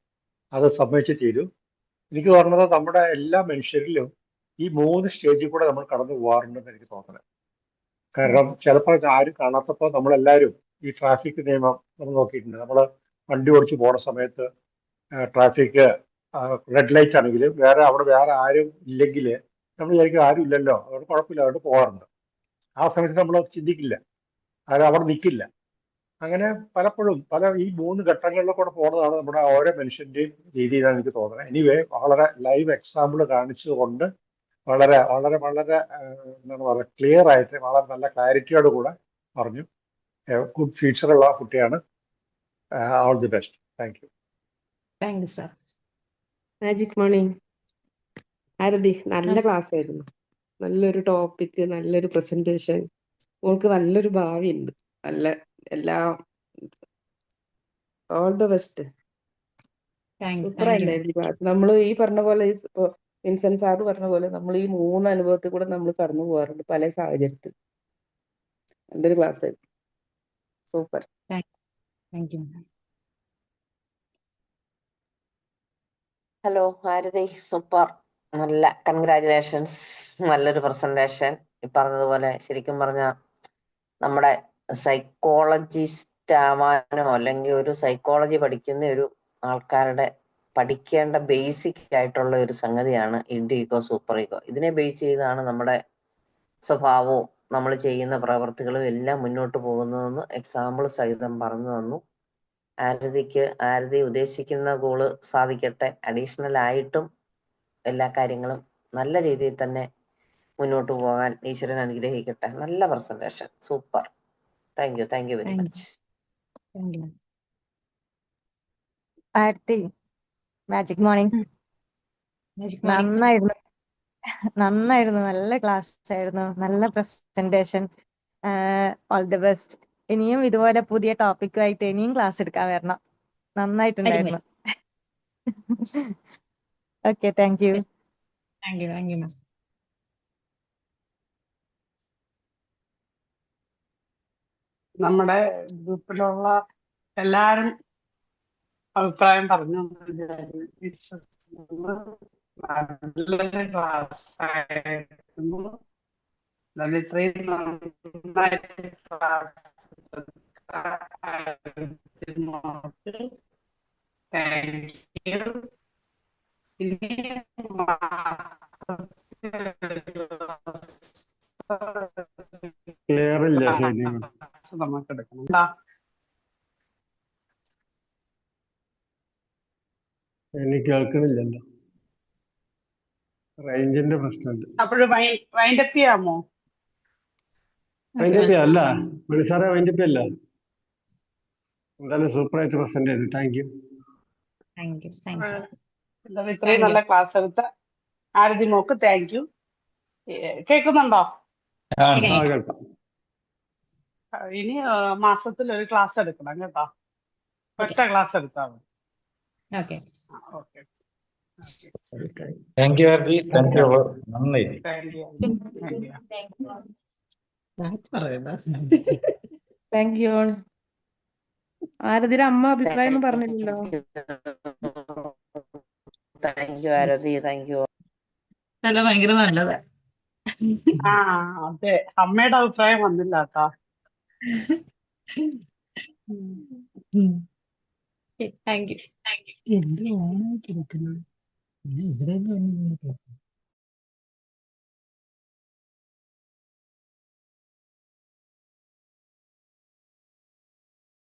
അത് സമ്മതിച്ച് തീരൂ. എനിക്ക് തോന്നുന്നത് നമ്മുടെ എല്ലാ മനുഷ്യരിലും ഈ 3 സ്റ്റേജിൽ കൂടെ നമ്മൾ കടന്നു പോകാറുണ്ടെന്ന് എനിക്ക് തോന്നുന്നത്. കാരണം ചിലപ്പോൾ ആരും കാണാത്തപ്പോൾ നമ്മളെല്ലാവരും ഈ ട്രാഫിക് നിയമം നമ്മൾ നോക്കിയിട്ടുണ്ട്. നമ്മൾ വണ്ടി ഓടിച്ച് പോണ സമയത്ത് ട്രാഫിക് റെഡ് ലൈറ്റ് ആണെങ്കിൽ അവിടെ വേറെ ആരും ഇല്ലെങ്കിൽ നമ്മൾ വിചാരിക്കും ആരും ഇല്ലല്ലോ, അതുകൊണ്ട് കുഴപ്പമില്ല, അതുകൊണ്ട് പോകാറുണ്ട്. ആ സമയത്ത് നമ്മൾ ചിന്തിക്കില്ല, ആരും അവിടെ നിൽക്കില്ല. അങ്ങനെ പലപ്പോഴും ഈ 3 ഘട്ടങ്ങളിലും കൂടെ പോകുന്നതാണ് നമ്മുടെ ഓരോ മനുഷ്യന്റെയും രീതി എന്നാണ് എനിക്ക് തോന്നുന്നത്. എനിവേ, വളരെ ലൈവ് എക്സാമ്പിൾ കാണിച്ചുകൊണ്ട് വളരെ വളരെ വളരെ എന്താണ് പറയുക, ക്ലിയർ ആയിട്ട് വളരെ നല്ല ക്ലാരിറ്റിയോട് കൂടെ പറഞ്ഞു. ഗുഡ് ഫ്യൂച്ചറുള്ള കുട്ടിയാണ്. All the best. Thank you. Thank you sir. Magic morning. Aarathi, നല്ല ക്ലാസ് ആയിരുന്നു. നല്ലൊരു ടോപ്പിക്, നല്ലൊരു പ്രസന്റേഷൻ. മോൾക്ക് നല്ലൊരു ഭാവിയുണ്ട്. നല്ല എല്ലാം ഓൾ ദ ബെസ്റ്റ്. സൂപ്പറായിട്ടുണ്ടായിരുന്നു ക്ലാസ്. നമ്മൾ ഈ പറഞ്ഞ പോലെ ഇപ്പൊ വിൻസെന്റ് സാറ് പറഞ്ഞ പോലെ നമ്മൾ ഈ 3 അനുഭവത്തിൽ കൂടെ നമ്മൾ കടന്നു പോകാറുണ്ട് പല സാഹചര്യത്തിൽ. നല്ലൊരു ക്ലാസ് ആയിരുന്നു. Super. Thank you. Hello Bharathi, super, നല്ല കൺഗ്രാജുലേഷൻസ്, നല്ലൊരു പ്രസന്റേഷൻ. ഈ പറഞ്ഞതുപോലെ ശരിക്കും പറഞ്ഞ നമ്മുടെ സൈക്കോളജിസ്റ്റ് ആവാനോ അല്ലെങ്കിൽ ഒരു സൈക്കോളജി പഠിക്കുന്ന ഒരു ആൾക്കാരുടെ പഠിക്കേണ്ട ബേസിക് ആയിട്ടുള്ള ഒരു സംഗതിയാണ് ഇഡ് ഈഗോ സൂപ്പർ ഈഗോ. ഇതിനെ ബേസ് ചെയ്താണ് നമ്മുടെ സ്വഭാവവും നമ്മൾ ചെയ്യുന്ന പ്രവർത്തികളും എല്ലാം മുന്നോട്ട് പോകുന്നതെന്ന് എക്സാമ്പിൾ സഹിതം പറഞ്ഞു തന്നു. ആരതി ഉദ്ദേശിക്കുന്ന ഗോള് സാധിക്കട്ടെ. അഡീഷണൽ ആയിട്ടും എല്ലാ കാര്യങ്ങളും നല്ല രീതിയിൽ തന്നെ മുന്നോട്ട് പോകാൻ ഈശ്വരൻ അനുഗ്രഹിക്കട്ടെ. നല്ല presentation, super. Thank you very much. Arathi, magic morning. നന്നായിരുന്നു, നല്ല ക്ലാസ് ആയിരുന്നു, നല്ല പ്രസന്റേഷൻ. All the best. ഇനിയും ഇതുപോലെ പുതിയ ടോപ്പിക്കുമായിട്ട് ഇനിയും ക്ലാസ് എടുക്കാൻ വരണം. നന്നായിട്ടുണ്ടായിരുന്നു. Okay, thank you. നമ്മുടെ ഗ്രൂപ്പിലുള്ള എല്ലാരും അഭിപ്രായം പറഞ്ഞു എന്ന് വിശ്വസിക്കുന്നു. നല്ലൊരു ക്ലാസ് ആയിരുന്നു. ഇത്രയും നന്നായിട്ട് ക്ലാസ് താങ്ക് യു. ഇനി ക്ലിയർ ഇല്ല ശരി. നമുക്ക് എടുക്കണം. എനിക്ക് കേൾക്കണില്ലല്ലോ, റേഞ്ചിന്റെ പ്രശ്നമുണ്ട്. അപ്പോഴും വൈൻഡപ്പ് ചെയ്യാമോ? വൈൻഡപ്പ് അല്ല സാറേ, വൈൻഡപ്പ് അല്ല. എന്തായാലും സൂപ്പറായിട്ട് പ്രസന്റ് ചെയ്തു. Thank you. ഇത്രയും നല്ല ക്ലാസ് എടുത്ത ആരതി മോക്ക് താങ്ക് യു. കേൾക്കുന്നുണ്ടോ? കേൾക്കാം. ഇനി മാസത്തിൽ ഒരു ക്ലാസ് എടുക്കണം കേട്ടോ. ഒറ്റ ക്ലാസ് എടുത്താൽ മതി. ഓക്കെ. താങ്ക് യു ആർബി, താങ്ക് യു. നന്നായി. Thank you. ആരതിയുടെ അമ്മ അഭിപ്രായം ഒന്നും പറഞ്ഞില്ലല്ലോ. Thank you Aarathi, thank you. ഭയങ്കര നല്ലതാ. അതെ, അമ്മയുടെ അഭിപ്രായം വന്നില്ല കേട്ടോ. Thank U.